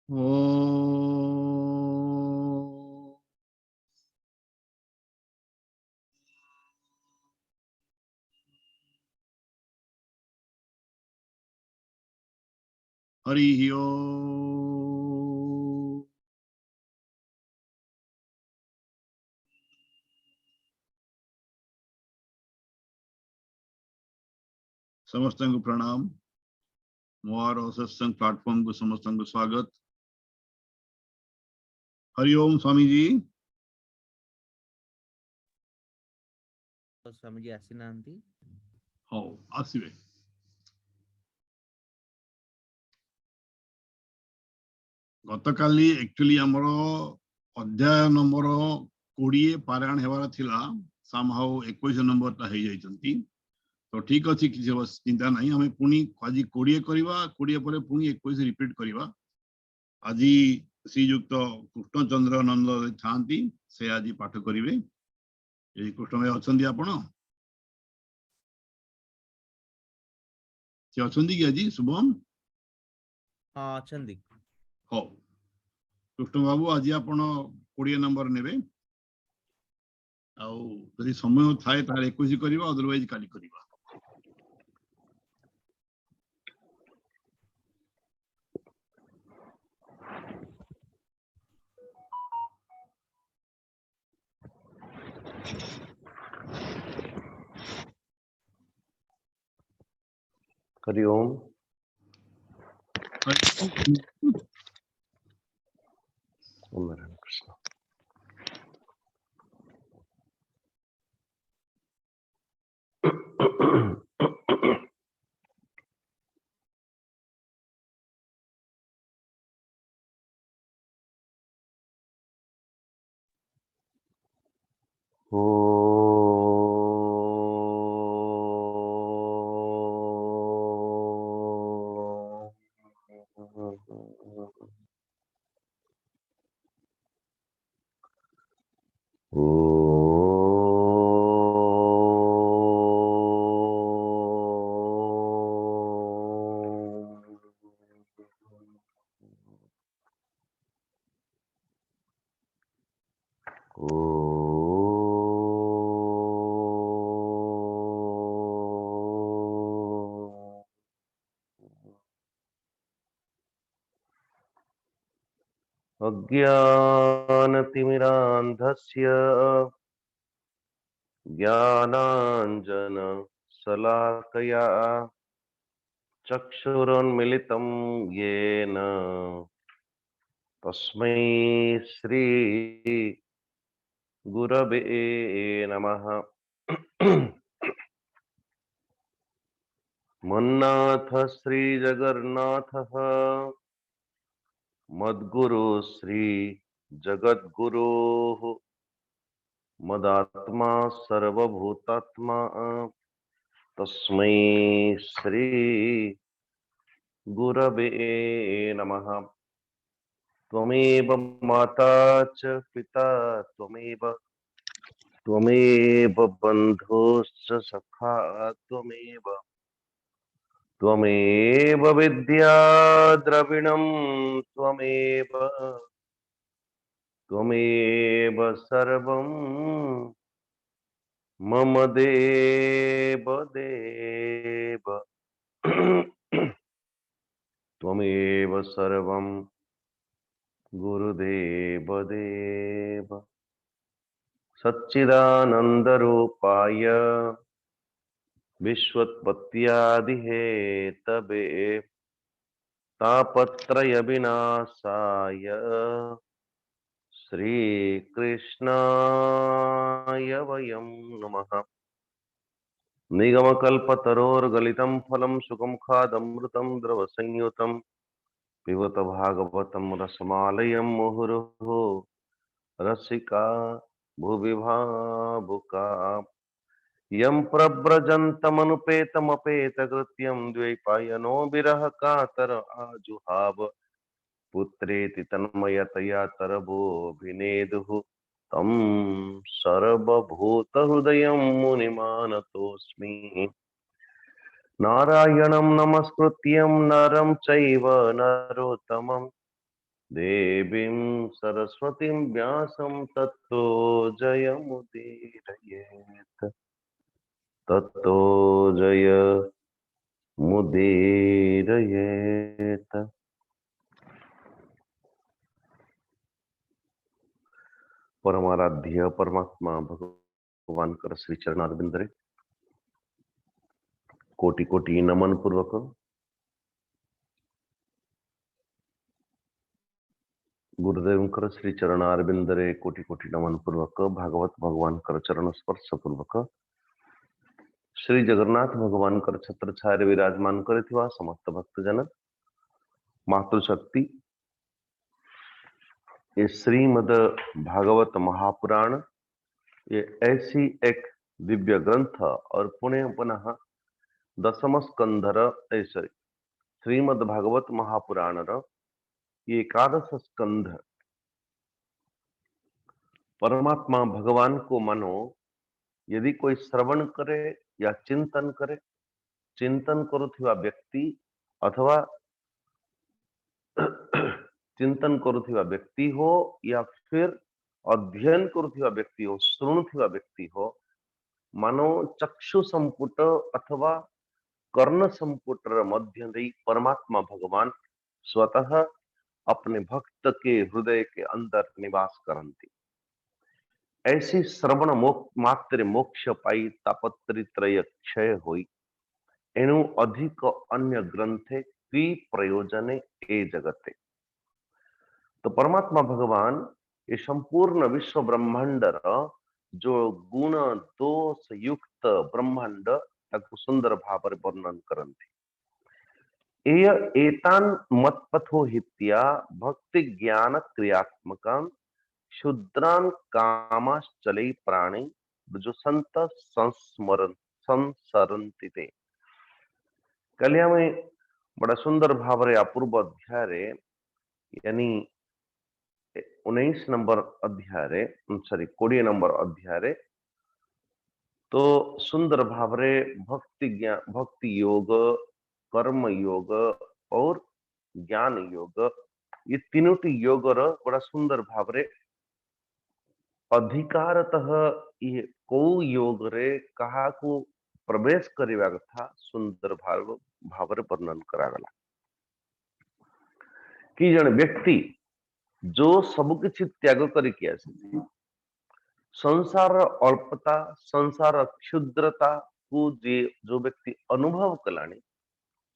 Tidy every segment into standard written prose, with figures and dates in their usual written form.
ओ हरि ओम। समस्त को प्रणाम। मोर सत्संग प्लेटफॉर्म को समस्त को स्वागत। हरि ओम स्वामी जी। तो स्वामी जी आसी नांती। हाँ आसवे। गतकाली एक्चुअली आमर अध्याय नंबर 20 पारायण हेबार थिला सामहाउ 21 नंबर ता हे जाइछंती। तो ठीक अछि कि चिंता नहीं हमें पुनी आज 20 करवा 20 पर पुनी 21 रिपीट करवा। आज श्रीयुक्त कृष्णचंद्र नंद थांती से आज पाठ करिवे। ए कृष्ण भाई अछंती आपण से अछंती कि आज शुभम हाँ अछंती। हो कृष्ण बाबू आज आपण 20 नंबर नेबे आउ यदि समय थाए तार 21 करवा अदरवाइज काली करवा। हरि ओम। ओम नारायण कृष्ण। अज्ञानतिमिरान्धस्य ज्ञानाञ्जनशलाकया चक्षुरुन्मिलितं येन तस्मै श्री गुरवे नमः। मन्नाथ श्री जगन्नाथः मद्गुरु श्री जगद्गुरुः मदात्मा सर्वभूतात्मा तस्मै श्री गुरवे नमः। त्वमेव माता च पिता त्वमेव बन्धुश्च सखा त्वमेव विद्या द्रविणं त्वमेव सर्वं मम देव देव। त्वमेव सर्वं गुरुदेव देव। सच्चिदानन्दरूपाय विश्वोत्पत्त्यादिहेतवे तापत्रयविनाशाय श्रीकृष्णाय वयं नमः। निगमकल्पतरोर्गलितं फलं सुखमुखादमृतं द्रवसंयुतं पिबत भागवतं रसमालयं मुहुर्मुहुः रसिका भुवि भावुका। यं प्रव्रजन्तमनुपेतमपेतकृत्यं द्वैपायनो विरह कातर आजुहाव पुत्रेति तन्मयतया तरवोऽभिनेदुः तं सर्वभूतहृदयं मुनिमानतोऽस्मि। नारायणं नमस्कृत्यं नरं चैव नरोत्तमं देवीं सरस्वतीं व्यासं तत्तो जयमुदीरयेत्। तत्तो जयमुदीरयेत्। परमाराध्य परमात्मा भगवान कर श्री चरणारविंद रे कोटि कोटि नमन पूर्वक गुरुदेव कर श्री चरणारविंद रे कोटि कोटि नमन पूर्वक भागवत भगवान कर चरण स्पर्श पूर्वक श्री जगन्नाथ भगवान कर छत्र छाया विराजमान करिथिवा समस्त भक्तजन मातृशक्ति ये श्रीमद भागवत महापुराण ये ऐसी एक दिव्य ग्रंथ और पुनः दशम स्कंधर सॉरी श्रीमद भागवत महापुराण ये एकादश स्कंध परमात्मा भगवान को मानो यदि कोई श्रवण करे या चिंतन करे, चिंतन करुथिवा व्यक्ति अथवा चिंतन करुथिवा व्यक्ति हो या फिर अध्ययन करुथिवा व्यक्ति हो, शुणुथिवा व्यक्ति हो, मानो चक्षु संपुट अथवा कर्ण संपुटर मध्य देई परमात्मा भगवान स्वतः अपने भक्त के हृदय के अंदर निवास करती। ऐसी श्रवण मात्र मोक्ष पाई तापत्री त्रय क्षय होई एनु अधिक अन्य ग्रंथे की प्रयोजने ए जगते। तो परमात्मा भगवान ये संपूर्ण विश्व ब्रह्मांडर जो गुण दोष युक्त ब्रह्मांड ताकु सुंदर भाव वर्णन करती। एतान मत्पथो हित्या भक्ति ज्ञान क्रियात्मकान क्षुद्रान कामाश्चले प्राणी जो संत संस्मरण संसरन्ति ते। कलिया में बड़ा सुंदर भाव रे अपूर्व अध्याय रे यानी 19 नंबर अध्याय रे सॉरी 20 नंबर अध्याय रे तो सुंदर भाव रे भक्ति योग, कर्म योग और ज्ञान योग ये तीनोटी योग बड़ा सुंदर भाव रे अधिकारतः ये को योग रे कहा को प्रवेश करिवा कथा सुंदर भाव रे वर्णन करागला कि जन व्यक्ति जो सब किछि त्याग करिके आसी संसार अल्पता संसार क्षुद्रता को जो व्यक्ति अनुभव कलानी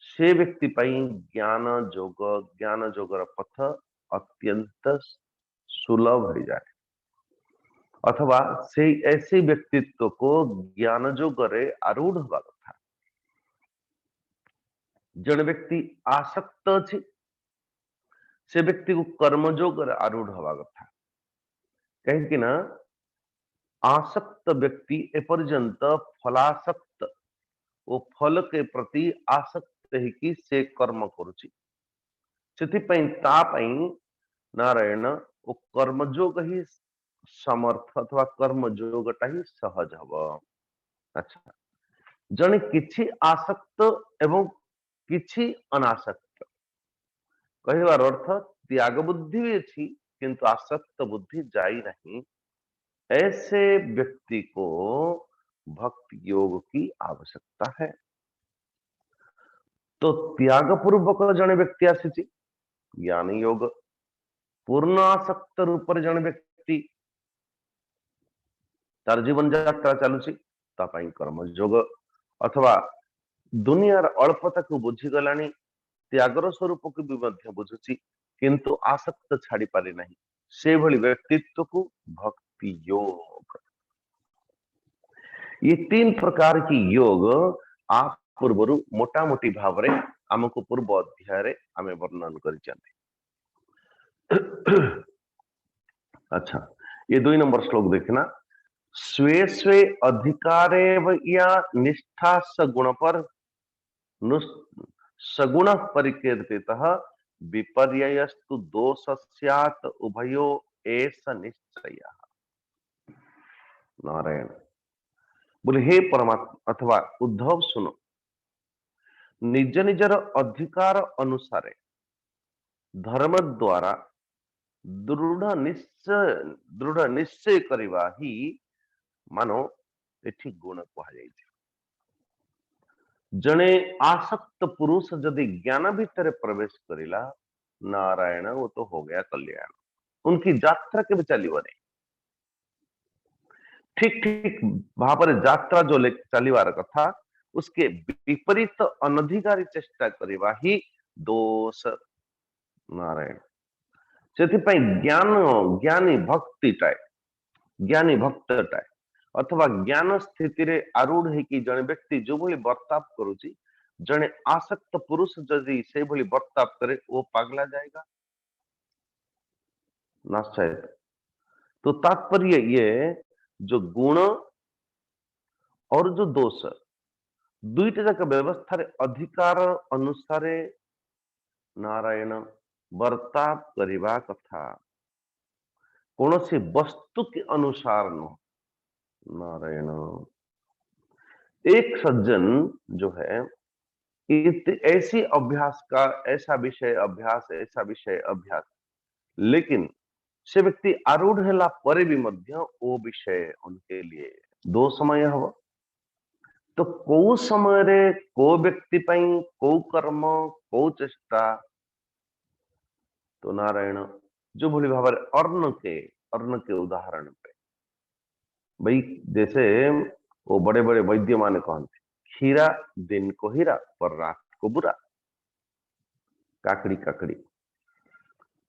से व्यक्ति पाई ज्ञान जोगर पथ अत्यंत सुलभ हो जाए अथवा से ऐसे व्यक्तित्व को ज्ञान जोगरे आरूढ़ हवा कथा। जन व्यक्ति आसक्त अछि से व्यक्ति को कर्म जोगर आरूढ़ हवा कथा कहीं ना आसक्त व्यक्ति एपर्यंत फलासक्त वो फल के प्रति आसक्त है कि से कर्म करुची से नारायण वो कर्मयोग ही समर्थ अथवा कर्मयोगटा ही सहज हब। अच्छा जने किछि आसक्त एवं किछि अनासक्त कहवार अर्थ त्याग बुद्धि भी अच्छी किंतु आसक्त बुद्धि जाई नहीं ऐसे व्यक्ति को भक्ति योग की आवश्यकता है। तो त्याग पूर्वक जने व्यक्ति आसी ज्ञान योग पूर्ण आसक्त रूप जने व्यक्ति तार जीवन यात्रा चलुची कर्म योग अथवा दुनियार अल्पता को बुझीगलानी त्यागर स्वरूप को भी बुझुची किंतु आसक्त छाड़ी पारे नहीं से भली व्यक्तित्व को भक्ति योग। ये तीन प्रकार की योग आप पूर्व मोटा मोटी भाव रे आमको पूर्व अध्याय रे आमे वर्णन करी। अच्छा ये 2 नंबर श्लोक देखना स्वे स्वे अधिकारे या निष्ठा सगुण पर सगुण परिकीर्तितः विपर्ययस्तु दोषस्यात् उभयो एष निश्चयः। नारायण बोले हे परमात्मा अथवा उद्धव सुनो निज निजर अधिकार अनुसारे धर्म द्वारा दृढ़ निश्चय करवा ही मानो एठी गुण कह जने आसक्त पुरुष जदि ज्ञान भीतर प्रवेश करिला नारायण वो तो हो गया कल्याण उनकी यात्रा के चलिव नहीं ठीक ठीक भाव यात्रा जो चलिवार कथा उसके विपरीत अनधिकारी चेष्टा करवा ही दोष नारायण से ज्ञान ज्ञानी भक्तिटाए ज्ञानी भक्तटाए अथवा ज्ञान स्थिति रे आरूढ़ है जड़े व्यक्ति जो भली बर्ताव करुची जड़े आसक्त पुरुष जदि से भली बर्ताव करे वो पागला जाएगा ना शायद। तो तात्पर्य ये जो गुण और जो दोष दुईटा जाक व्यवस्था रे अधिकार अनुसारे नारायण बर्ताव करवा कथा कौन सी वस्तु के अनुसार न नारायण। एक सज्जन जो है ऐसी अभ्यास का ऐसा विषय अभ्यास लेकिन से व्यक्ति आरूढ़ है परे भी मध्य वो विषय उनके लिए दो समय हम तो को समय रे को व्यक्ति को कर्म को चेष्टा तो नारायण जो भली भाव अर्ण के उदाहरण पे भाई जैसे वो बड़े बड़े वैद्य माने कहते खीरा दिन को हीरा पर रात को बुरा काकड़ी काकड़ी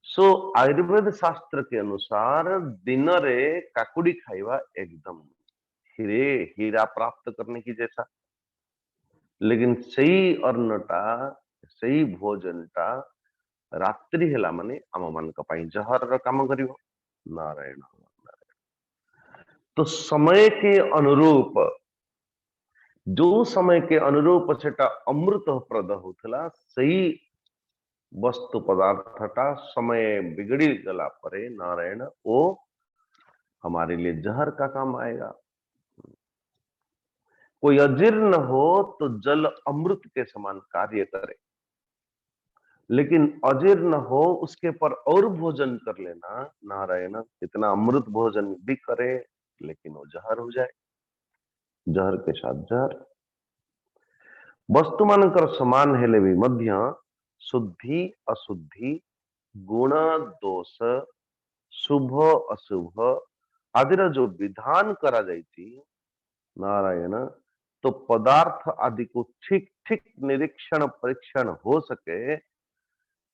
सो आयुर्वेद शास्त्र के अनुसार दिन रे काकुड़ी खाइबा एकदम हीरा प्राप्त करने की जैसा लेकिन सही अन्नटा सही भोजनटा रात्रि हेला माने आम मान जहर काम करिवो नारायण तो समय के अनुरूप जो समय के अनुरूप सेटा अमृत प्रद होतला सही वस्तु पदार्थटा समय बिगड़ी गला परे नारायण वो हमारे लिए जहर का काम आएगा। कोई अजीर्ण हो तो जल अमृत के समान कार्य करे लेकिन अजीर्ण हो उसके पर और भोजन कर लेना नारायण इतना अमृत भोजन भी करे लेकिन वो जहर हो जाए जहर के साथ जहर वस्तु मानकर समान हेले भी मध्य शुद्धि अशुद्धि गुण दोष शुभ अशुभ आदि जो विधान करा जाइए नारायण तो पदार्थ आदि को ठीक ठीक निरीक्षण परीक्षण हो सके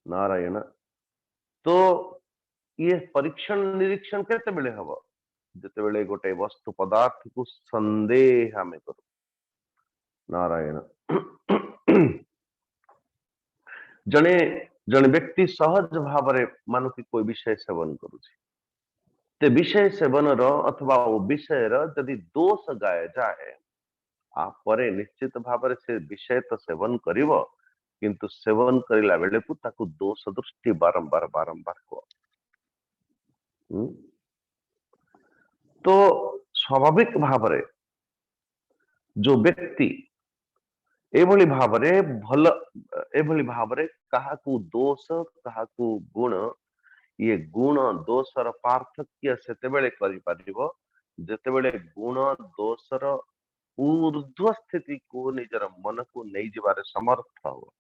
नारायण तो ये परीक्षण निरीक्षण केते बेले हबो जते बेले गोटे वस्तु पदार्थ को संदेह में करू नारायण जने जने व्यक्ति सहज भाव मान कि कोई विषय सेवन करुछि ते विषय सेवन रो अथवा वो विषय रो यदि दोष गाय जाए आप परे निश्चित भाव से विषय तो सेवन करिवो किंतु सेवन करिला बेले को ताकू दोष दृष्टि बारंबार बारंबार को तो स्वाभाविक भाव जो व्यक्ति एभली भावरे भल एभली भावरे काहाकू दोष काहाकू गुण ये गुण दोषर पार्थक्य सेतेबेले करि परिबो जेतेबेले गुण दोषर ऊर्ध्व स्थिति को निजर मन को नहीं जीवारे समर्थ हो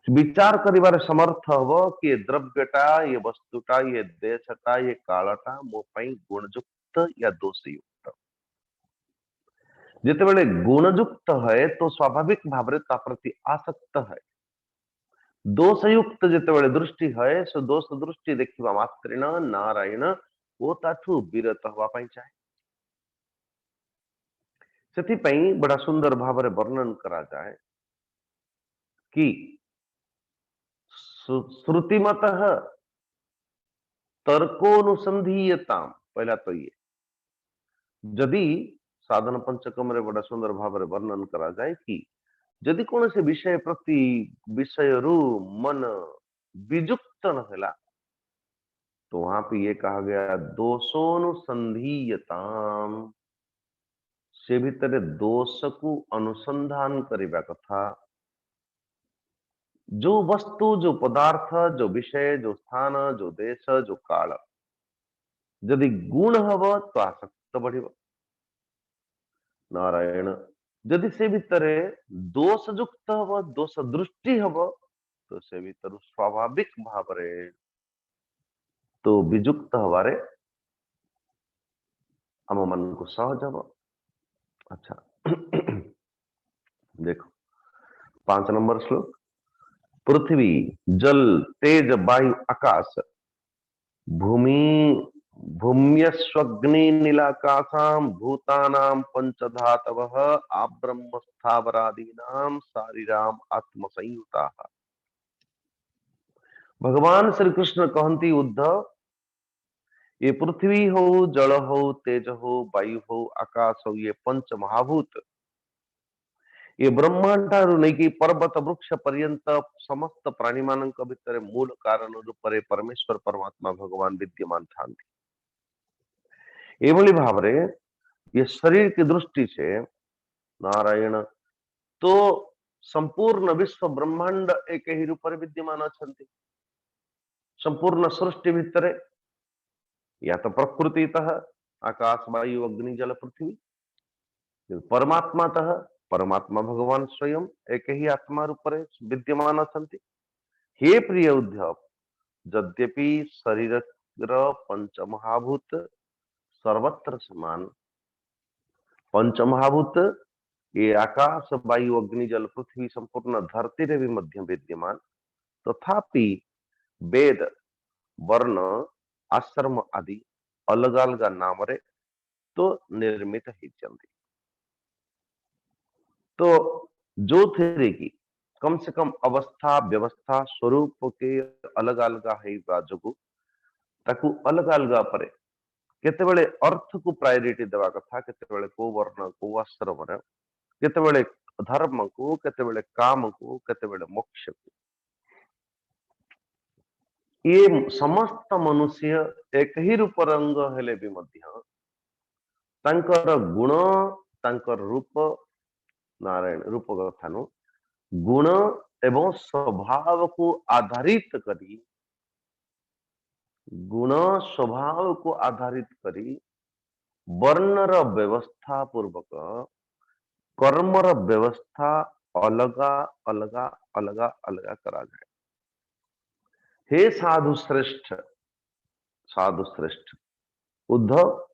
विचार करिवारे समर्थ हो कि ये द्रव्यटा ये वस्तुटा ये देशटा ये कालटा मो पई गुणयुक्त या दोषयुक्त जितेबेले गुणयुक्त है तो स्वाभाविक भाव प्रति आसक्त है दोषयुक्त जितेबेले दृष्टि है सो दोष दृष्टि देखा मात्रेण नारायण वो ताठू विरत हवा पाई चाहे सेथिपाई बड़ा सुंदर भाव वर्णन करा जाए कि श्रुतिमत तर्कोनुसंधीयता पहला तो ये जदि साधन पंचकम रे बड़ा सुंदर भाव वर्णन करा जाए कि यदि कौन से विषय प्रति विषय रु मन विजुक्त न होला तो वहां पे ये कहा गया दोषोनुसंधीयताम से भीतर दोष को अनुसंधान करिबा कथा जो वस्तु, जो पदार्थ, जो विषय, जो स्थान, जो देश, जो काल जदि गुण हब तो आसक्त बढ़िब। नारायण जदि से भितर दोष युक्त हब, दोष दृष्टि हब तो से भीतर स्वाभाविक भाव तो विजुक्त हबारे आम मान को सहज हब। अच्छा देखो 5 नंबर श्लोक। पृथ्वी, जल, तेज, वायु, आकाश, भूमि, भूम्यस्वग्नि नीलाकाशाम भूतानाम पंचधातवः आब्रह्म स्थावरादीनाम शारीराम आत्म संयुता। भगवान श्री कृष्ण कहती उद्धव ये पृथ्वी हो, जल हो, तेज हो, वायु हो, आकाश हो, ये पंच महाभूत ये ब्रह्मांड नहीं पर्वत वृक्ष पर्यंत समस्त प्राणी मान भितर मूल कारण रूप परमेश्वर परमात्मा भगवान विद्यमान था। एभली भाव ये शरीर की दृष्टि से नारायण तो संपूर्ण विश्व ब्रह्मांड एक ही रूप विद्यमान अच्छा। संपूर्ण सृष्टि भितर या तो प्रकृतितः आकाश वायु अग्नि जल पृथ्वी, परमात्मातः परमात्मा भगवान स्वयं एक ही आत्मा रूप विद्यमान अच्छा। हे प्रिय उद्धव यद्यपि शरीर पंचमहाभूत सर्वत्र समान, पंचमहाभूत ये आकाश वायु अग्नि जल पृथ्वी संपूर्ण धरती रे भी मध्य विद्यमान, तथापि वेद वर्ण आश्रम आदि अलग अलग नाम रे तो निर्मित होती। तो जो थे कि कम से कम अवस्था व्यवस्था स्वरूप के अलग अलग है जो ताकू अलग अलग पर केतेबेले अर्थ को प्रायोरिटी देवा कथा, केतेबेले को वर्ण को आश्रम केतेबेले धर्म को, केतेबेले काम को, केतेबेले मोक्ष को। ये समस्त मनुष्य एक ही रूप रंग हेले भी मध्य तांकर गुण तांकर रूप नारायण रूप कथा नु गुण एवं स्वभाव को आधारित करी, गुण स्वभाव को आधारित करी वर्णर व्यवस्था पूर्वक कर्मर व्यवस्था अलगा अलगा अलगा अलगा करा जाए। हे साधु श्रेष्ठ, साधु श्रेष्ठ उद्धव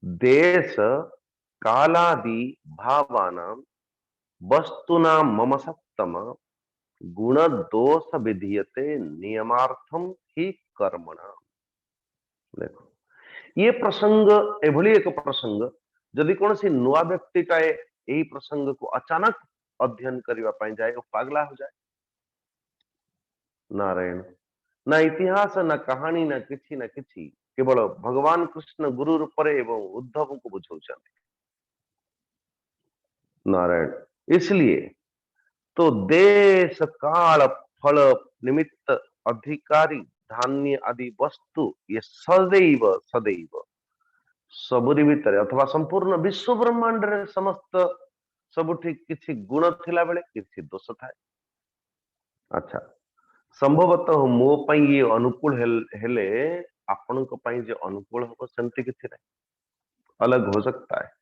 देश कालादि भावानां वस्तुना मम सत्तम गुण दोष विधीयते नियमार्थम ही कर्मणा। देखो ये प्रसंग एभली एक प्रसंग जदि कौन सी नुआ व्यक्तिटाए यही प्रसंग को अचानक अध्ययन करने जाए वो पागला हो जाए। नारायण ना इतिहास ना कहानी ना किसी ना किसी केवल भगवान कृष्ण गुरु रूप एवं उद्धव को बुझाऊं। नारायण इसलिए तो देश काल फल निमित्त अधिकारी धान्य आदि वस्तु ये सदैव सदैव सबुरी भितर अथवा संपूर्ण विश्व ब्रह्मांड रे समस्त सबुठी किछि गुण थिला बेले किछि दोष थाए। अच्छा संभवतः मो पई ये अनुकूल हेले आपण को पई जे अनुकूल हो सेमति किछि नहीं, अलग हो सकता है।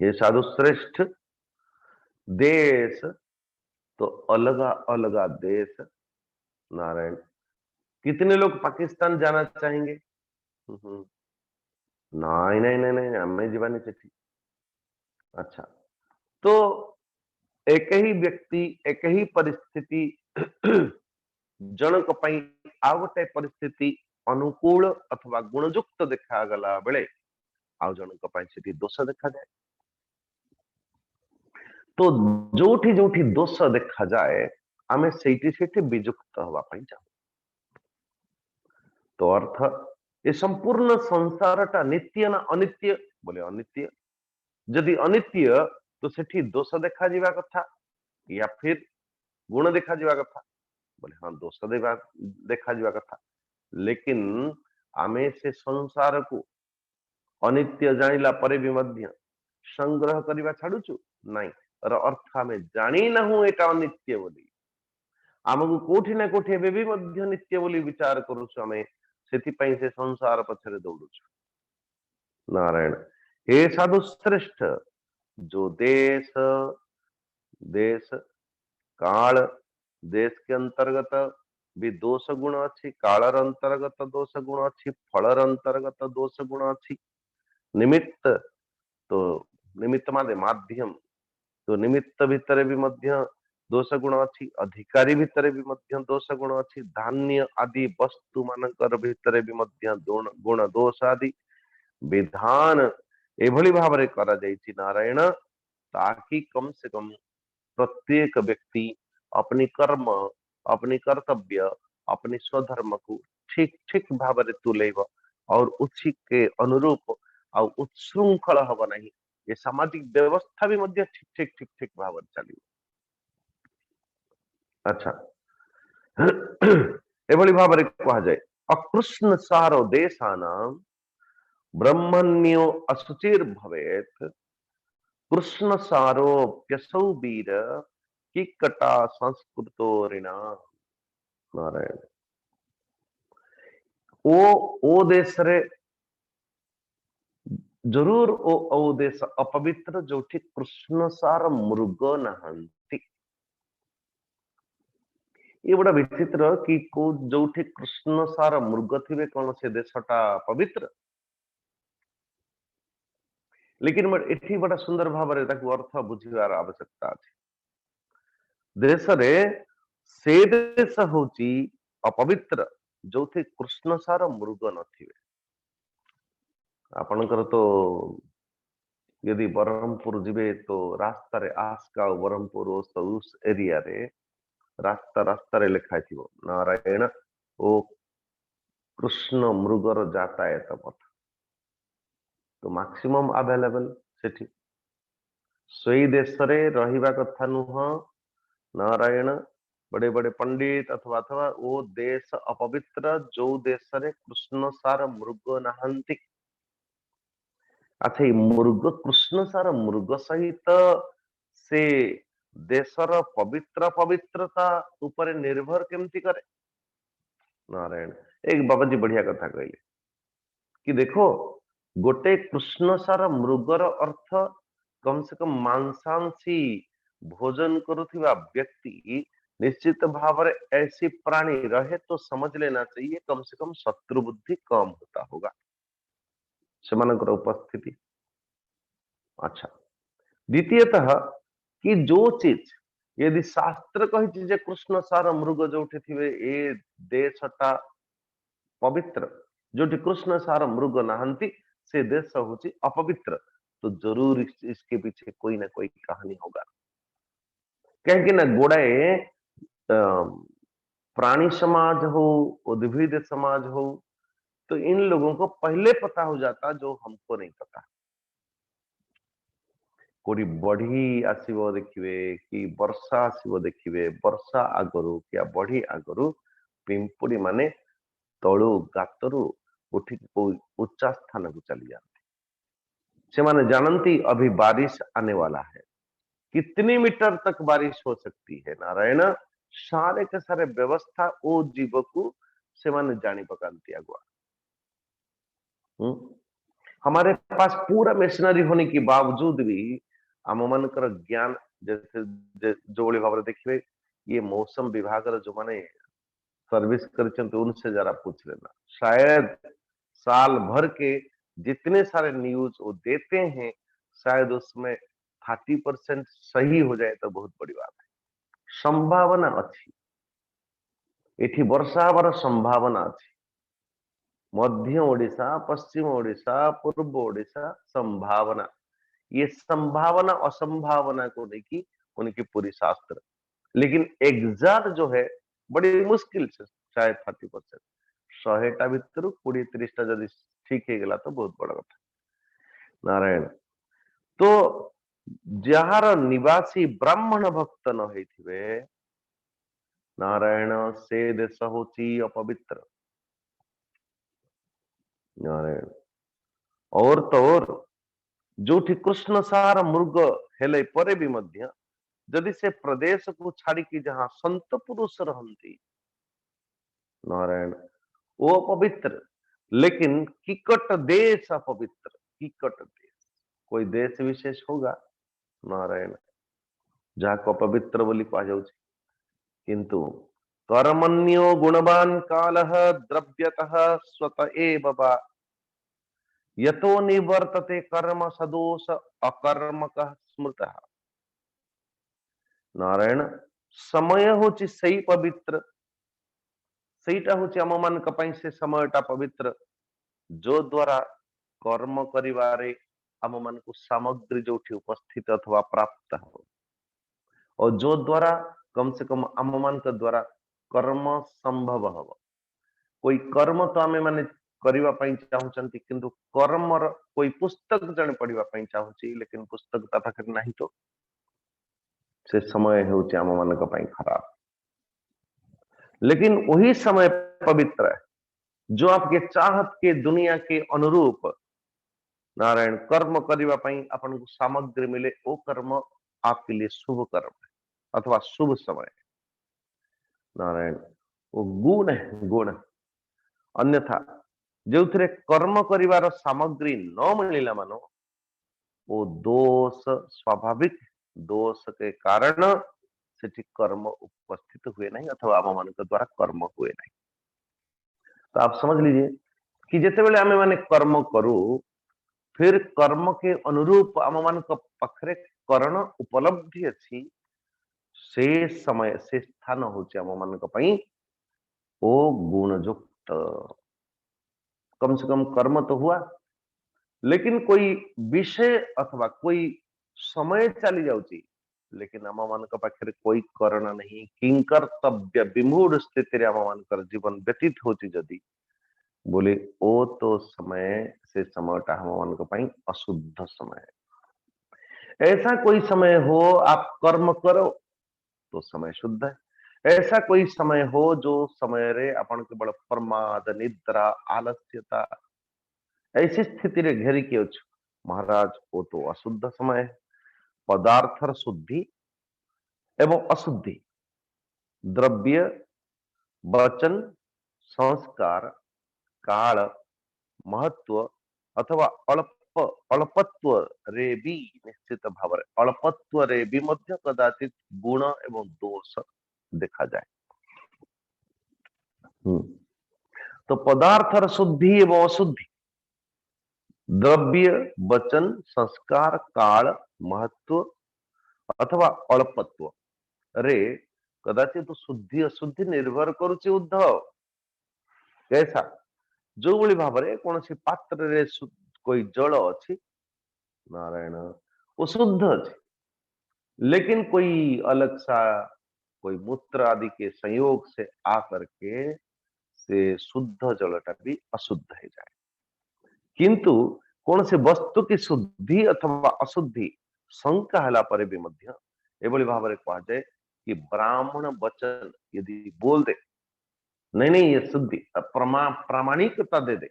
ये साधु श्रेष्ठ देश तो अलग अलग देश नारायण कितने लोग पाकिस्तान जाना चाहेंगे? नहीं नहीं नहीं नहीं हमें जीवानी चिट्ठी। अच्छा तो एक ही व्यक्ति एक ही परिस्थिति जनक पई आ गोटे परिस्थिति अनुकूल अथवा गुणयुक्त देखा गला बेले आ जनक पई सेठी दोष देखा जाए। तो जोठी जोठी दोष देखा जाए आमे सेठी सेठी विजुक्त होवा पई चाहू। तो अर्थ ये संपूर्ण संसारटा नित्य ना अनित्य? बोले अनित्य। जदि अनित्य तो सेठी दोष देखा जीवा कथा या फिर गुण देखा जीवा कथा? बोले हाँ दोष देखा जीवा कथा। लेकिन आमे से संसार को अनित्य जानिला परे भी मध्य संग्रह करिवा छाडुछु नहीं, अर्थ आम जानी नाहु एटा अनित्य बोली आमको कोठी ना कोठी एबे भी मध्य नित्य बोली विचार करूछु आमे सेथिपई से संसार पछरे दौड़ुछु। नारायण हे साधु श्रेष्ठ जो देश देश काल देश के अंतर्गत भी दोष गुण अच्छी कालर अंतर्गत दोष गुण अच्छी फलर अंतर्गत दोष गुण अच्छी निमित्त तो निमित्त माने माध्यम तो निमित्त भितर भी मध्य दोष गुण अच्छी अधिकारी भितर भी मध्य दोष गुण अच्छी धान्य आदि वस्तु मानकर भितर भी मध्य गुण दोष आदि विधान एभली भाव में करा जाइछि नारायण ताकि कम से कम प्रत्येक व्यक्ति अपनी कर्म अपनी कर्तव्य अपनी स्वधर्म को ठीक ठीक भाव में तुलेब और उसी के अनुरूप और उत्सृंखल हब नहीं ये सामाजिक व्यवस्था भी मध्य ठीक ठीक ठीक ठीक भाव में चलिए। अच्छा एभली भाव में कहा जाए अकृष्ण सारो देशानाम ब्रह्मण्यो असुचिर भवेत कृष्ण सारोप्यसौ वीर किकटा संस्कृतो ऋणा। नारायण ओ देश रे जरूर ओ देश अपवित्र जोठी कृष्ण सार मृग नहांती ये बड़ा विचित्र कि को जोठी कृष्ण सार मृग थिबे कौन से देशटा पवित्र लेकिन एठी बड़ा सुंदर भाव रे ताकू अर्थ बुझिबार आवश्यकता अछि। देश रे से देश होची अपवित्र जो थे कृष्ण सार मृग नथिबे आपनकर तो यदि बरहमपुर जीवे तो रास्ता रे आस्का बरहमपुर उस एरिया रे रास्ता रास्ता रे लिखा थिबो नारायण ओ कृष्ण मृगर जातायत पथ तो मैक्सिमम अवेलेबल सेठी सोई देश रे रहिबा कथा नुह नारायण बड़े बड़े पंडित अथवा अथवा वो देश अपवित्र जो देश रे कृष्ण सार मृग नहांती अच्छा मृग कृष्ण सार मृग सहित से देशर पवित्र पवित्रता ऊपर निर्भर केमती करे। नारायण एक बाबाजी बढ़िया कथा कहले कि देखो गोटे कृष्ण सार मृगर अर्थ कम से कम मांसांशी भोजन करुथिबा व्यक्ति निश्चित भाव में ऐसी प्राणी रहे तो समझ लेना चाहिए कम से कम शत्रु बुद्धि कम होता होगा सेमानकर उपस्थिति। अच्छा द्वितीयतः कि जो चीज यदि शास्त्र कही जे कृष्ण सार मृग जोठी थिबे ए देशटा पवित्र जोठी कृष्ण सार मृग नहांती से देश होची अपवित्र तो जरूर इसके पीछे कोई ना कोई कहानी होगा कहीं ना गोड़ाए प्राणी समाज हो उद्भिद समाज हो तो इन लोगों को पहले पता हो जाता जो हमको नहीं पता कोई बढ़ी आसीबो देखिबे कि वर्षा आसीबो देखिबे वर्षा आगरु क्या बढ़ी आगरु पिंपुड़ी माने तळु गातरु उठी कोई उच्च स्थान को चली जाती से माने जानती अभी बारिश आने वाला है कितनी मीटर तक बारिश हो सकती है नारायण सारे के सारे व्यवस्था ओ जीव को से माने जानी पकाती आगुआ। हमारे पास पूरा मशीनरी होने के बावजूद भी आम मानकर ज्ञान जैसे जो भाव देखिए ये मौसम विभाग जो माने सर्विस करते उनसे जरा पूछ लेना शायद साल भर के जितने सारे न्यूज वो देते हैं शायद उसमें 30% सही हो जाए तो बहुत बड़ी बात है संभावना अच्छी एठी वर्षा हबार संभावना अच्छी मध्य ओडिशा पश्चिम ओडिशा पूर्व ओडिशा संभावना ये संभावना असंभावना को देखी उनकी पूरी शास्त्र लेकिन एग्जैक्ट जो है बड़ी मुश्किल से शायद 30% 100टा भितर 20-30टा जदि ठीक है गला तो बहुत बड़ा कथा। नारायण तो जार निवासी ब्राह्मण भक्त न होइथिबे नारायण से देश होची अपवित्र। नारायण और तो और जो कृष्ण सार मृग हेले परे भी मध्य जदि से प्रदेश को छाड़ी की जहां संत पुरुष रहती नारायण वो पवित्र, लेकिन किकट देश अपवित्र। किकट देश कोई देश विशेष होगा नारायण जहाँ को पवित्र बोली कहा जाउछि, किंतु कर्मण्यो गुणवान कालः द्रव्यतः स्वत एव वा यतो निवर्तते कर्म सदोष अकर्मकः स्मृतः। नारायण समय होची सही पवित्र, ସେଇଟା ହଉଛି ଆମ ମାନଙ୍କ ପାଇଁ ସେ ସମୟଟା ପବିତ୍ର जो द्वारा कर्म करिवारे ଆମ ମାନଙ୍କୁ सामग्री जोठी उपस्थित अथवा प्राप्त हो और जो द्वारा कम से कम ଆମ ମାନଙ୍କ द्वारा कर्म संभव हो। कोई कर्म तो आमे माने करिवा ପାଇଁ चाहूचंती किंतु कर्मर कोई पुस्तक जने पढ़िवा ପାଇଁ चाहूची लेकिन पुस्तक ता पाखरे नाही तो से समय होची ଆମ ମାନଙ୍କ ପାଇଁ खराब। लेकिन वही समय पवित्र है जो आपके चाहत के दुनिया के अनुरूप नारायण कर्म करने ପାଇଁ आपको सामग्री मिले, वो कर्म आपके लिए शुभ कर्म है अथवा शुभ समय है। नारायण वो गुण है, गुण। अन्यथा जो थे कर्म करिवार सामग्री न मिलला मानो वो दोष स्वाभाविक दोष के कारण से कर्म उपस्थित हुए नहीं अथवा आम मान द्वारा कर्म हुए नहीं। तो आप समझ लीजिए कि जिते बेले आमे माने कर्म करू फिर कर्म के अनुरूप आम मान पाखरे करण उपलब्धि अच्छी से समय से स्थान होची आम मान ओ गुणयुक्त। कम से कम कर्म तो हुआ, लेकिन कोई विषय अथवा कोई समय चली जाउची लेकिन आम मान पाखरे कोई करण नहीं, किंकर्तव्य विमूढ़ स्थिति आम मान जीवन व्यतीत होची जदि बोले ओ तो समय से समयटा हम मान अशुद्ध समय है। ऐसा कोई समय हो आप कर्म करो तो समय शुद्ध है, ऐसा कोई समय हो जो समय रे अपन केवल प्रमाद निद्रा आलस्यता ऐसी स्थिति रे घेरी के अछि महाराज वो तो अशुद्ध समय है। पदार्थर शुद्धि एवं अशुद्धि, द्रव्य वचन संस्कार काल महत्व अथवा अल्प अल्पत्व रे भी निश्चित भाव अल्पत्व रे भी मध्य कदाचित गुण एवं दोष देखा जाए। तो पदार्थर शुद्धि एवं अशुद्धि, द्रव्य वचन संस्कार काल महत्व अथवा अल्पत्व रे कदाचित शुद्धि अशुद्धि निर्भर करुचे उद्धव। कैसा जो भली भाव कौन सी पात्र रे कोई जल अच्छी नारायण वो शुद्ध अच्छी, लेकिन कोई अलग सा कोई मूत्र आदि के संयोग से आकर के से शुद्ध जलटा भी अशुद्ध हो जाए। किंतु कौन से वस्तु की शुद्धि अथवा अशुद्धि शंका हला पर भी मध्य एभली भाव कहा जाए कि ब्राह्मण वचन यदि बोल दे नहीं नहीं ये शुद्धि प्रामाणिकता दे दे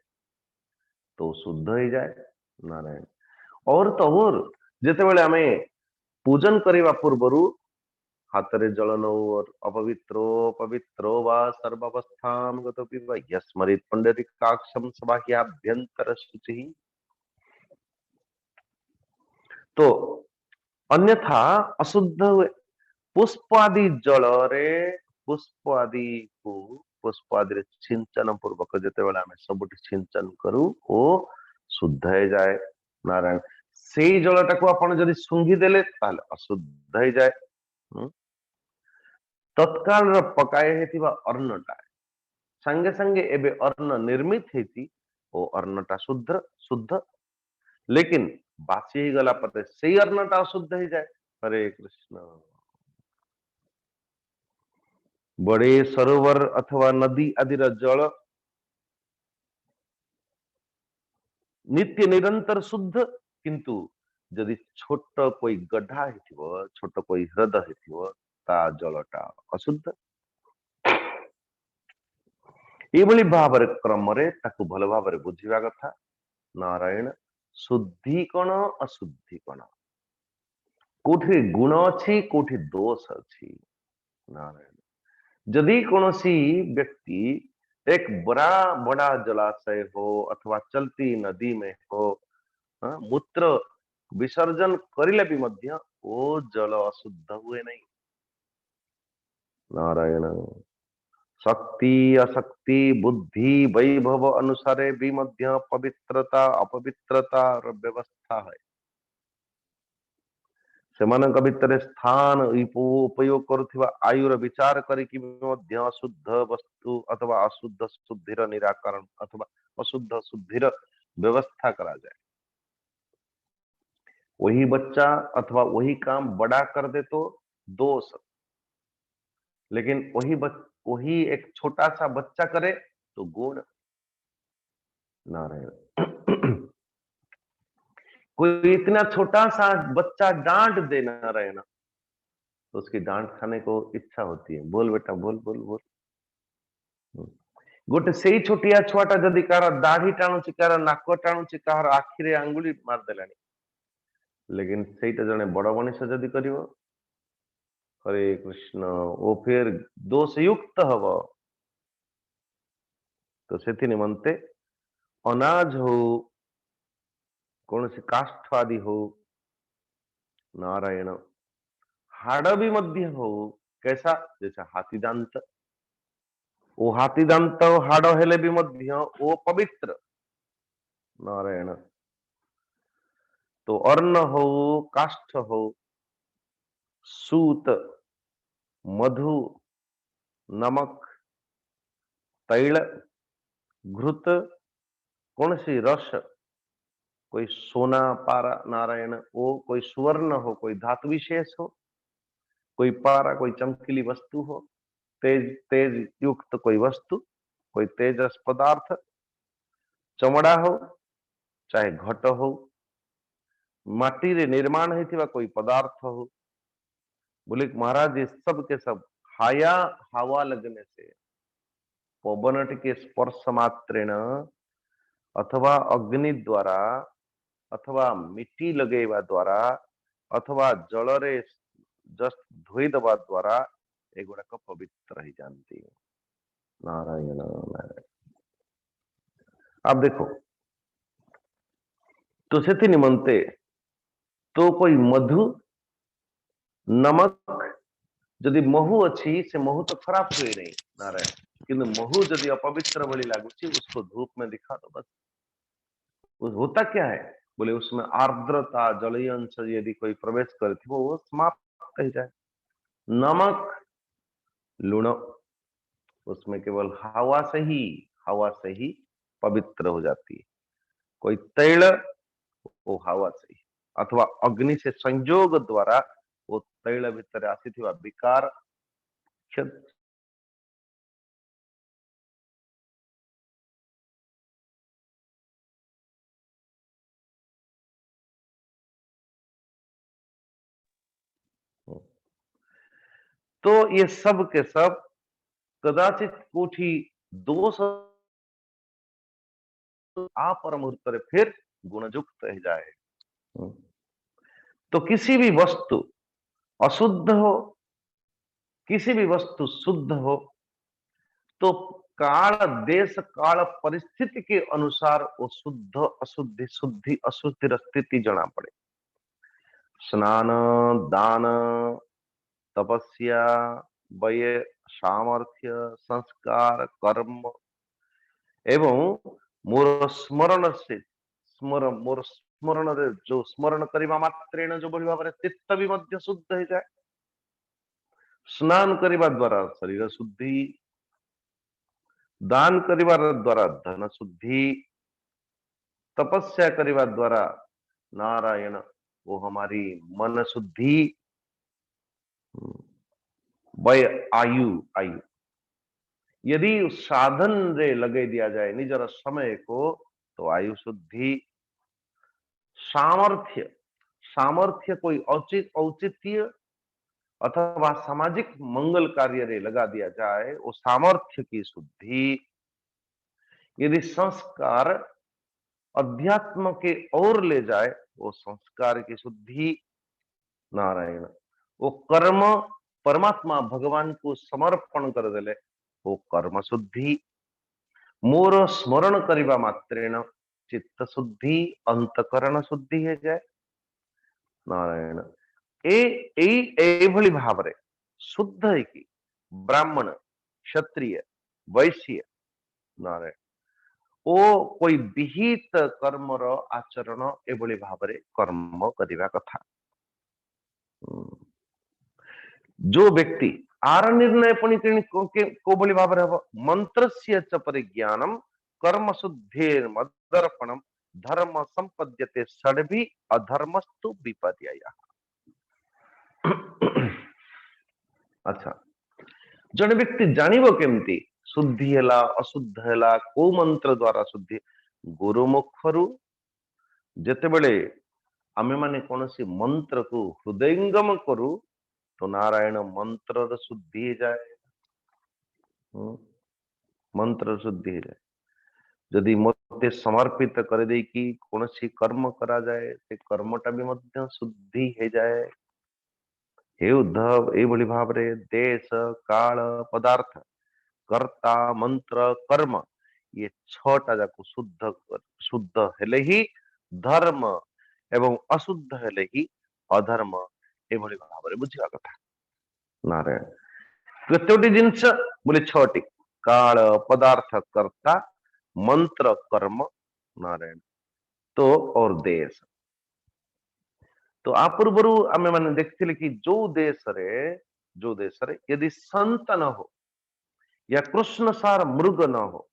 तो शुद्ध हो जाए नारायण। और तो और जिते बेले आमे पूजन करने पूर्व हाथ रे जल नौ और अपवित्रो पवित्रो वा सर्वावस्थाम गतोपि वा यस्मरित पंडितिकाक्षम सबाह्याभ्यंतर शुचि। तो अन्यथा अशुद्ध हुए पुष्प आदि जल रे पुष्प आदि को पुष्प आदि सिंचन पूर्वक जिते बेले आमे सबुठी सिंचन करू ओ शुद्ध हो जाए नारायण। से जलटा को आपण जदि सुंघी देले ताले अशुद्ध हो जाए। तत्काल पकाए हेतिबा अन्नटा संगे संगे एबे अन्न निर्मित हेती ओ अन्नटा शुद्ध शुद्ध, लेकिन बासी ही गला पर से अन्नटा अशुद्ध हो जाए। हरे कृष्ण। बड़े सरोवर अथवा नदी आदि जल नित्य निरंतर शुद्ध, किंतु यदि छोट कोई गड्ढा हेतिबो छोट कोई हृदय हेतिबो ता जलटा अशुद्ध। एभली भाव क्रम रे ताकू भल भाव बुझिबा कथा नारायण। शुद्धि कण अशुद्धि कण, कोठी गुण अच्छी कोठी दोष अच्छी। नारायण जदि कौनसी व्यक्ति एक बड़ा बड़ा जलाशय हो अथवा चलती नदी में हो, मूत्र विसर्जन करिले भी मध्य वो जल अशुद्ध हुए नहीं। नारायण शक्ति अशक्ति बुद्धि वैभव अनुसारे भी मध्य पवित्रता अपवित्रता व्यवस्था है। सेमानक भितर स्थान उपयोग करुथिबा आयुर विचार करिकि मध्य अशुद्ध वस्तु अथवा अशुद्ध शुद्धिर निराकरण अथवा अशुद्ध शुद्धिर व्यवस्था करा जाए। वही बच्चा अथवा वही काम बड़ा कर दे तो दोष, लेकिन वही एक छोटा सा बच्चा करे तो गुण। नारायण कोई इतना छोटा सा बच्चा डांट दे नारायण तो उसकी डांट खाने को इच्छा होती है, बोल बेटा बोल बोल बोल। गोटे से छोटिया छुआटा जदि कार दाढ़ी टाणुची कार नाक टाणुची कार आखिरे आंगुली मारदेलानी, लेकिन सेटा जने बड़ मनीष जदि करिवो हरे कृष्ण वो फिर दोषयुक्त हब। तो से निमंते अनाज हो कौन सी काष्ठ आदि हो, नारायण हाड़ भी मध्य हो कैसा जैसा हाथी दांत, वो हाथी दांत हाड़ हेले भी मध्य वो पवित्र। नारायण तो अर्ण हो काष्ठ हो सूत मधु नमक तैल घृत कौन सी रस, कोई सोना पारा नारायण वो, कोई सुवर्ण हो, कोई धातु विशेष हो, कोई पारा कोई चमकीली वस्तु हो, तेज तेज युक्त कोई वस्तु, कोई तेजस पदार्थ, चमड़ा हो चाहे घट हो, माटी रे निर्माण होइथिबा कोई पदार्थ हो। बोले महाराज ये सब के सब हाया हवा लगने से पवन टिके स्पर्श मात्रेण अथवा अग्नि द्वारा अथवा मिट्टी लगेवा द्वारा अथवा जल रे जस्ट धोई दबा द्वारा एगुड़ाक पवित्र ही जानती है। नारायण नारायण आप देखो तो से निमंते तो कोई मधु नमक जदि महू अच्छी से महू तो खराब हुए नहीं नारायण, किंतु महू जदि अपवित्र भली लागुची उसको धूप में दिखा दो बस। होता क्या है बोले उसमें आर्द्रता जलीय अंश यदि कोई प्रवेश करती वो समाप्त हो जाए। नमक लूण उसमें केवल हवा से ही पवित्र हो जाती है। कोई तैल वो हवा से ही अथवा अग्नि से संयोग द्वारा वो तैल भीतर आसीथिबा विकार तो ये सब के सब कदाचित कोठी दोष पर मुहूर्त फिर गुणयुक्त रह जाए। तो किसी भी वस्तु अशुद्ध हो किसी भी वस्तु शुद्ध हो तो काल देश काल परिस्थिति के अनुसार वो शुद्ध अशुद्धि शुद्धि अशुद्धि स्थिति जना पड़े। स्नान दान तपस्या वय सामर्थ्य संस्कार कर्म एवं मोर स्मरण से मोर स्मरण रे जो स्मरण करिबा मात्रेण जो बड़ी भाव चित्त भी मध्य शुद्ध हो जाए। स्नान करिबा द्वारा शरीर शुद्धि, दान करिबा द्वारा धन शुद्धि, तपस्या करिबा द्वारा नारायण वो हमारी मन शुद्धि, वय आयु यदि साधन रे लगे दिया जाए निजर समय को तो आयु शुद्धि, सामर्थ्य कोई औचित्य अथवा सामाजिक मंगल कार्य रे लगा दिया जाए वो सामर्थ्य की शुद्धि। यदि संस्कार अध्यात्म के ओर ले जाए वो संस्कार की शुद्धि। नारायण वो कर्म परमात्मा भगवान को समर्पण कर देले वो कर्म शुद्धि। मोर स्मरण करने मात्रेण चित्त शुद्धि अंतकरण शुद्धि है जाए। नारायण एभली भावरे शुद्ध है कि ब्राह्मण क्षत्रिय वैश्य नारायण ओ कोई विहित कर्मर आचरण एभली भावरे कर्म करिवा कथा। जो व्यक्ति आर निर्णय पुणी कोभली भावरे हबो मंत्रस्य च परिज्ञानम कर्म शुद्धेर मदर्पणम धर्म संपद्यते षड्भी अधर्मस्तु विपर्ययः। अच्छा जने व्यक्ति जानिबो केमती शुद्धि हैला अशुद्ध हैला को मंत्र द्वारा शुद्धि गुरु मुखरु जेतेबेले आमे माने कोनसी मंत्र को हृदयंगम करू तो नारायण मंत्र शुद्धि जाए। मंत्र शुद्धि जाए जदि मते समर्पित कर दे कि कोनसी कर्म करा जाए से कर्मटा भी मध्य शुद्धि हे जाए। हे उद्धव एभली भावरे देश काल पदार्थ कर्ता मंत्र कर्म ये छटा जाक शुद्ध शुद्ध हेले ही धर्म एवं अशुद्ध हेले ही अधर्म एभली भावरे बुझिबा कथा। नारायण केतोटी जिंस बोले छटी काल पदार्थ कर्ता मंत्र कर्म नारायण तो और देश। तो आ पूर्व आमे माने देखथिले कि जो देश रे यदि संत न हो या कृष्ण सार मृग न हो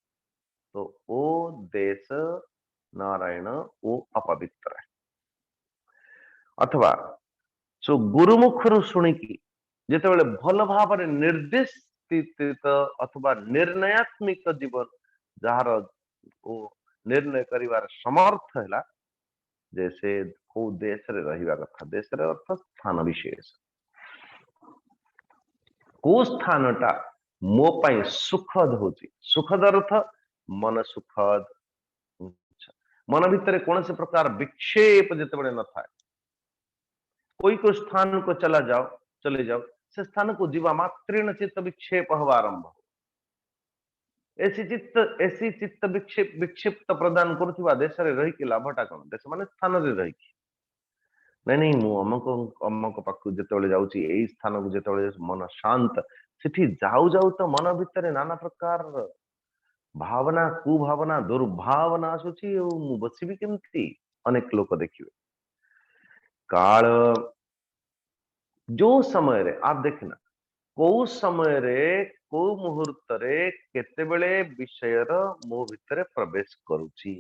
तो वो देश नारायण वो अपवित्र है। अथवा जो गुरुमुखर शुणिकी जितेबाला भल भाव निर्दिष्ट अथवा निर्णयात्मक जीवन जार वो निर्णय करिवार समर्थ है जैसे को देश रे रहिबा कथा देश रे अर्थ स्थान विशेष को स्थानटा मो पाई सुखद होची सुखद अर्थ मन सुखद मन भितर कौन से प्रकार विक्षेप जिते न था कोई स्थान को चले जाओ से स्थान को जीवा मात्रेण चित्त विक्षेप हवा आरंभ हो ऐसी चित्त विक्षिप्त प्रदान करुवा देश रे रही कि लाभटा कौन देश माने स्थान रे रही नहीं नहीं मु अमक पाखु जिते जाऊँगी यही स्थान को जिते मन शांत सिठी जाऊ जाऊ तो मन भितर नाना प्रकार भावना कुभावना दुर्भावना आसुची मु बसिबी केमती अनेक लोक देखिए काल जो समय रे आप देखना को समय रे को मुहूर्त रे केते बेले विषयर मो भितर प्रवेश करूची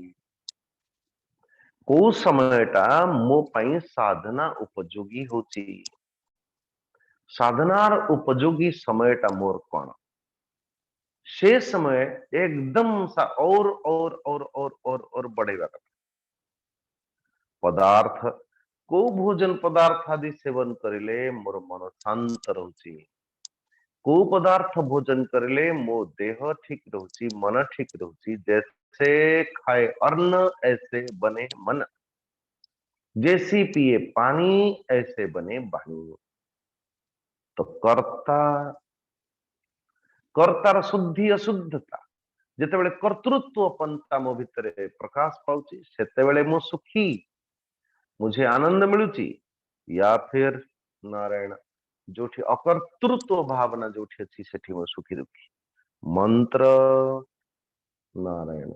को समयटा मो पाई साधना उपयोगी होची साधनार उपयोगी समयटा मोर कौन से समय एकदम सा और बढ़ेगा पदार्थ को भोजन पदार्थ आदि सेवन करिले मोर मन शांत रहउची को पदार्थ भोजन करिले मो देह ठीक रहउची मन ठीक रहउची जैसे खाए अन्न ऐसे बने मन जैसी पिए पानी ऐसे बने वाणी तो कर्तार शुद्धि अशुद्धता जितेबाला कर्तृत्व पंथा मो भितर प्रकाश पाउची सेतेबाला मो सुखी मुझे आनंद मिलुची या फिर नारायण जो अकर्तृत्व भावना जो अच्छी सेठी मो सुखी दुखी मंत्र नारायण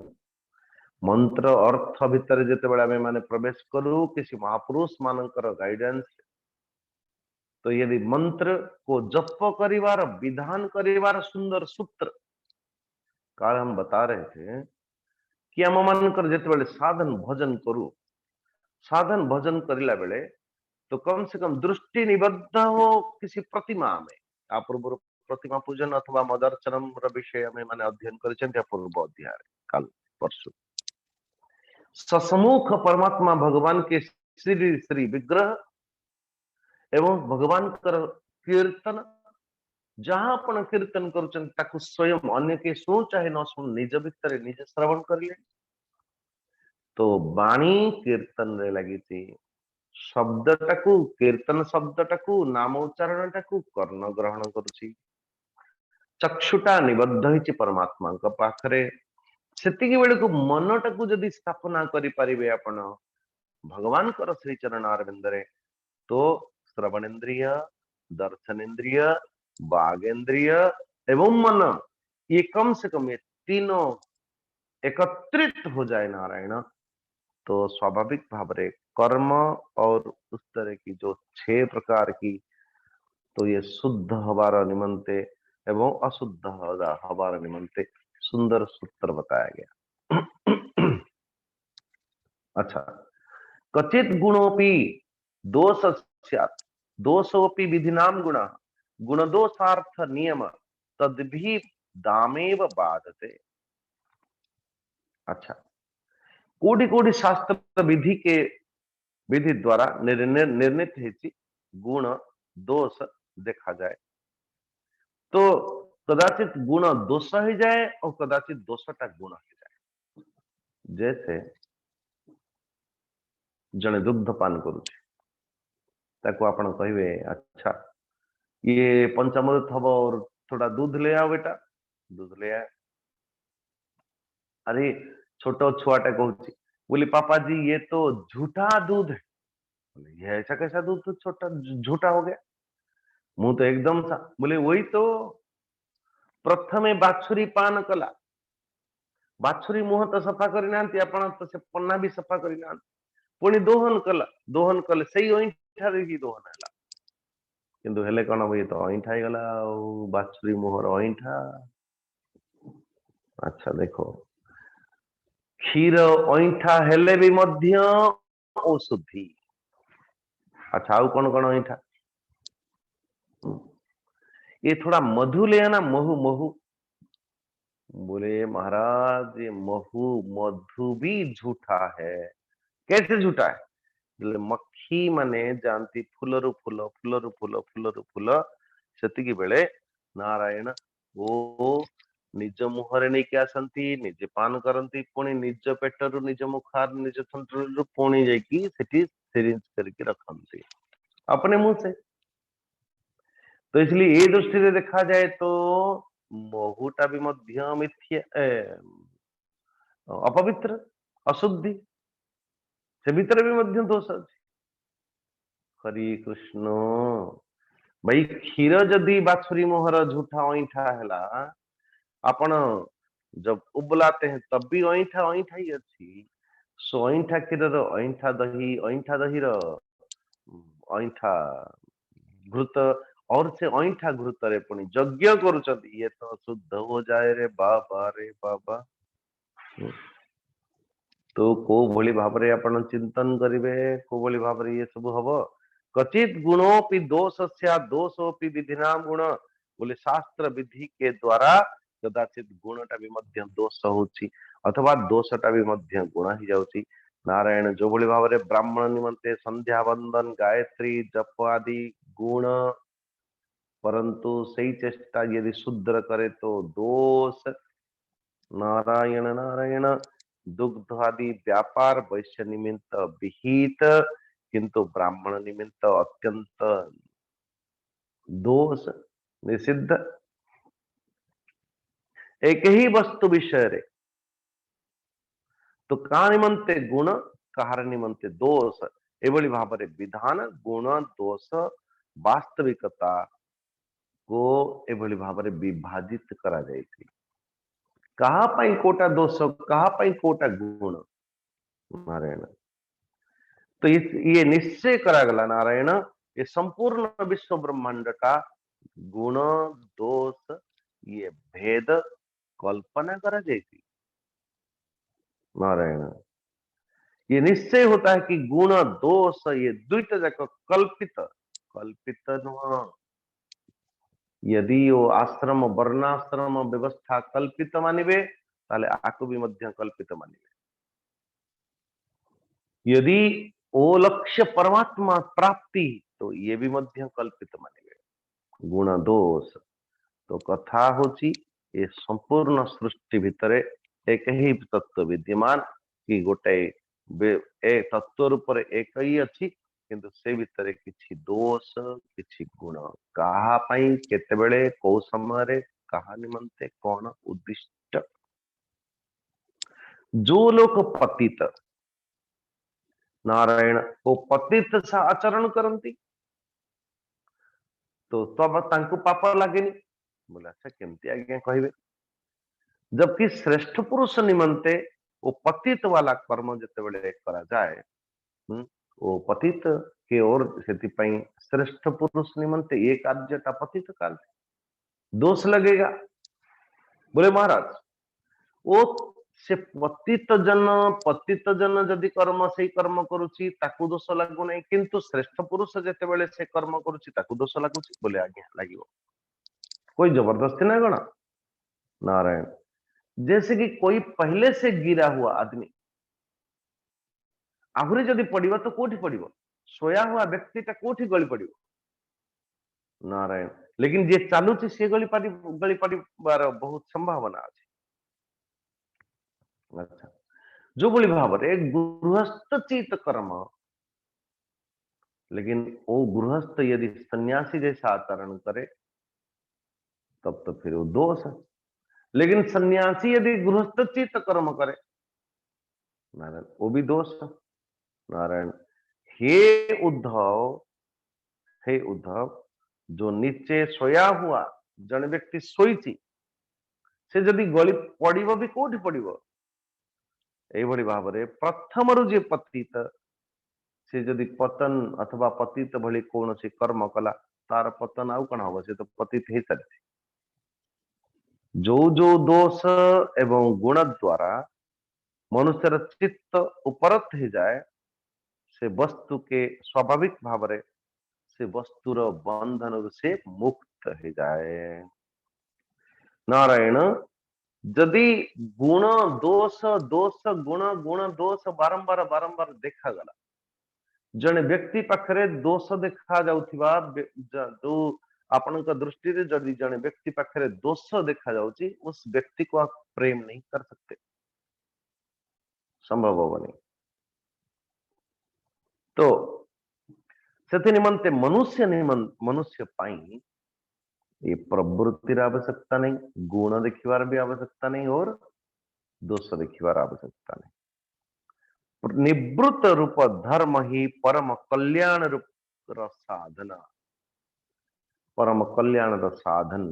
मंत्र अर्थ भितर जितेबाला आमे माने प्रवेश करू किसी महापुरुष मानकर गाइडेंस तो यदि मंत्र को जप करिवार विधान करिवार सुंदर सूत्र काल हम बता रहे थे कि आम मानकर जितेबाला साधन भजन करू साधन भजन करिला बेले तो कम से कम दृष्टि निबद्ध हो किसी प्रतिमा में आ पूर्व प्रतिमा पूजन अथवा मदर्चनम विषय में माने अध्ययन कर पूर्व अध्याय काल परसु ससमुख परमात्मा भगवान के श्री श्री विग्रह एवं भगवान कर कीर्तन जहां पण कीर्तन करुचन ताकु स्वयं अन्य के सुन चाहे न सुन निज भितर निज श्रवण करिले तो बाणी कीर्तन रे लगी शब्दटाकू कीर्तन शब्दटाकू नाम उच्चारणटाकू कर्ण ग्रहण करुछि चक्षुटा निबद्ध होइछि परमात्मा पाखरे सेतिकी बेले को मनटाकू जदि स्थापना करि परिबे आपण भगवान कर श्री चरण अरविंद रे तो श्रवणेन्द्रिय दर्शनेन्द्रिय बागेन्द्रिय एवं मन ये कम से कम ये तीनों एकत्रित हो जाए नारायण तो स्वाभाविक भाव रे कर्म और उस तरह की जो 6 प्रकार की तो ये शुद्ध हवार निमंते एवं अशुद्ध हवार निमंते सुंदर सूत्र बताया गया। अच्छा, कचित गुणोपि दोष स्यात् दोषोपि विधिनाम गुण गुण दोषार्थ नियम तद्भि दामेव बाधते। अच्छा, कोटि कोटि शास्त्र विधि के विधि द्वारा निर्णित है गुण दोष देखा जाए तो कदाचित गुण दोष हो जाए और कदाचित दोषटा गुण हो जाए। जैसे जने दुग्ध पान करुचे ताको आपण कहिबे अच्छा ये पंचामृत हब और थोड़ा दूध ले आओ बेटा दूध ले आए अरे छोटो छुआटा कहूची बोली पापा जी ये तो झूठा दूध है ये ऐसा कैसा दूध तो छोटा झूठा हो गया मुंह तो एकदम था बोले वही तो प्रथमे बाछुरी पान कला बाछुरी मुह तो सफा करना तो से पन्ना भी सफा करना पुणी दोहन कला दोहन कले सही अईठा देखी दोहन है किंतु हेले कौन भाई तो अईठा ही गला बाछुरी मुहर अईठा। अच्छा देखो क्षीर अईठा हेले भी मध्य औषधि। अच्छा आउ कौन कौन अईठा ये थोड़ा मधु ले आना महू महू बोले महाराज ये महू मधु भी झूठा है कैसे झूठा है बोले मक्खी माने जानती फूलरु फूल फूलरु फूल फूलरु फूल सेतिकी बेले नारायण ओ निज मुहरे नहीं के आसंती निजे पान करती पुणी निज पेटरु निज मुखार निज थंत्रु पुणी जाकी सेठी सिरिंज करके रखती अपने मुंह से। तो इसलिए ये दृष्टि से देखा जाए तो महुटा भी मध्य मिथ्या अपवित्र अशुद्धि से भीतर भी मध्य दोष अच्छे। हरि कृष्ण भाई क्षीर जदि बाछुरी मोहर झूठा अईठा है आपण जब उबलाते हैं तब भी अईठा अईठा ही अच्छी सो अईठा क्षीर अईठा दही अईठा घृत और से अईठा घृत रे पुणी यज्ञ करुचंती ये तो शुद्ध हो जाए रे बाबा तो को भली भाव रे आपण चिंतन करिवे को भली भाव रे ये सब हबो कचित गुणोपि दोषस्या दोषोपि विधिनाम गुण बोले शास्त्र विधि के द्वारा कदाचित गुणटा भी मध्य दोष होची अथवा दोषटा भी मध्य गुण ही जाउची। नारायण जो भली भाव रे ब्राह्मण निमंते संध्या वंदन गायत्री जप आदि गुण परंतु सही चेष्टा यदि शुद्र करे तो दोष। नारायण नारायण दुग्ध आदि व्यापार वैश्य निमित्त विहित किंतु ब्राह्मण निमित्त अत्यंत दोष निषिद्ध। एक ही वस्तु विषय रे तो का निमंते गुण कहार निमंते दोष एभली भाव रे विधान गुण दोष वास्तविकता को एभली भाव रे विभाजित करा जायछि कहा पाई कोटा दोष कहा पाई कोटा गुण। नारायण तो ये निश्चय करा गला नारायण ये संपूर्ण विश्व ब्रह्मांड का गुण दोष ये भेद कल्पना करा जाती। नारायण ये निश्चय होता है कि गुण दोष ये दुईट जाक कल्पित कल्पित नुह यदि वो आश्रम वर्णाश्रम व्यवस्था कल्पित मानिबे ताले आकु भी मध्य कल्पित मानिबे यदि वो लक्ष्य परमात्मा प्राप्ति तो ये भी मध्य कल्पित मानिबे गुण दोष। तो कथा होची ये संपूर्ण सृष्टि भितरे एक ही तत्व विद्यमान कि गोटे ए तत्व रूप एक ही अच्छी किंतु से भितर किछि दोष किछि गुण कहा पई केतेबेले को समय रे कहा निमंते कौन उद्दिष्ट जो लोग पतित नारायण को पतित सा आचरण करती तो तब तांको पाप लागेनी बोले अच्छा केमती आज्ञा कहबे जबकि श्रेष्ठ पुरुष निमंते वो पतित वाला कर्म जितेबेले करा जाए वो पतित के ओर से श्रेष्ठ पुरुष निमंते ये कार्यटा पतित कार्य दोष लगेगा बोले महाराज वो से पतित जन जदि कर्म से कर्म करुची ताकू दोष लागू नहीं किंतु श्रेष्ठ पुरुष जितेबेले से कर्म करुची ताकू दोष लागुची बोले आज्ञा लागिवो कोई जबरदस्ती ना गणा नारायण जैसे कि कोई पहले से गिरा हुआ आदमी आहुरी जदि पड़िबो तो कोठी पड़िबो सोया हुआ व्यक्तिटा कोठी गली पड़िबो नारायण लेकिन जे चालुची से गली पड़िबार बहुत संभावना अछि अच्छा जो बोली भावरे गृहस्थ चित कर्म लेकिन वो गृहस्थ यदि सन्यासी जैसा आचरण करे तब तो फिर वो दोष है लेकिन सन्यासी यदि गृहस्थ चित कर्म करे नारायण वो भी दोष है नारायण हे उद्धव जो नीचे सोया हुआ जन व्यक्ति सोईची से जदि गली पड़िबो भी कोठी पड़िबो एई भली भावरे प्रथम रु जे पतित से जदि पतन अथवा पतित भली कौन सी कर्म कला तार पतन आउ कण हबो से तो पतित हे सारी जो दोष एवं गुण द्वारा मनुष्यर चित्त उपरत हो जाए से वस्तु के स्वाभाविक भाव से वस्तुर बंधन से मुक्त हो जाए नारायण जदि गुण दोष दोष गुण गुण दोष बारंबार बारंबार देखा गला जने व्यक्ति पाखरे दोष देखा जाउथिबा जो आपण दृष्टि रे जदि जने व्यक्ति पाखरे दोष देखा जाउची उस व्यक्ति को आप प्रेम नहीं कर सकते संभव होबनी तो से निमंते मनुष्य पाई ये प्रवृत्तिर आवश्यकता नहीं गुण देखिबार भी आवश्यकता नहीं और दोष देखिबार आवश्यकता नहीं निवृत्त रूप धर्म ही परम कल्याण रूप साधना परम कल्याण साधन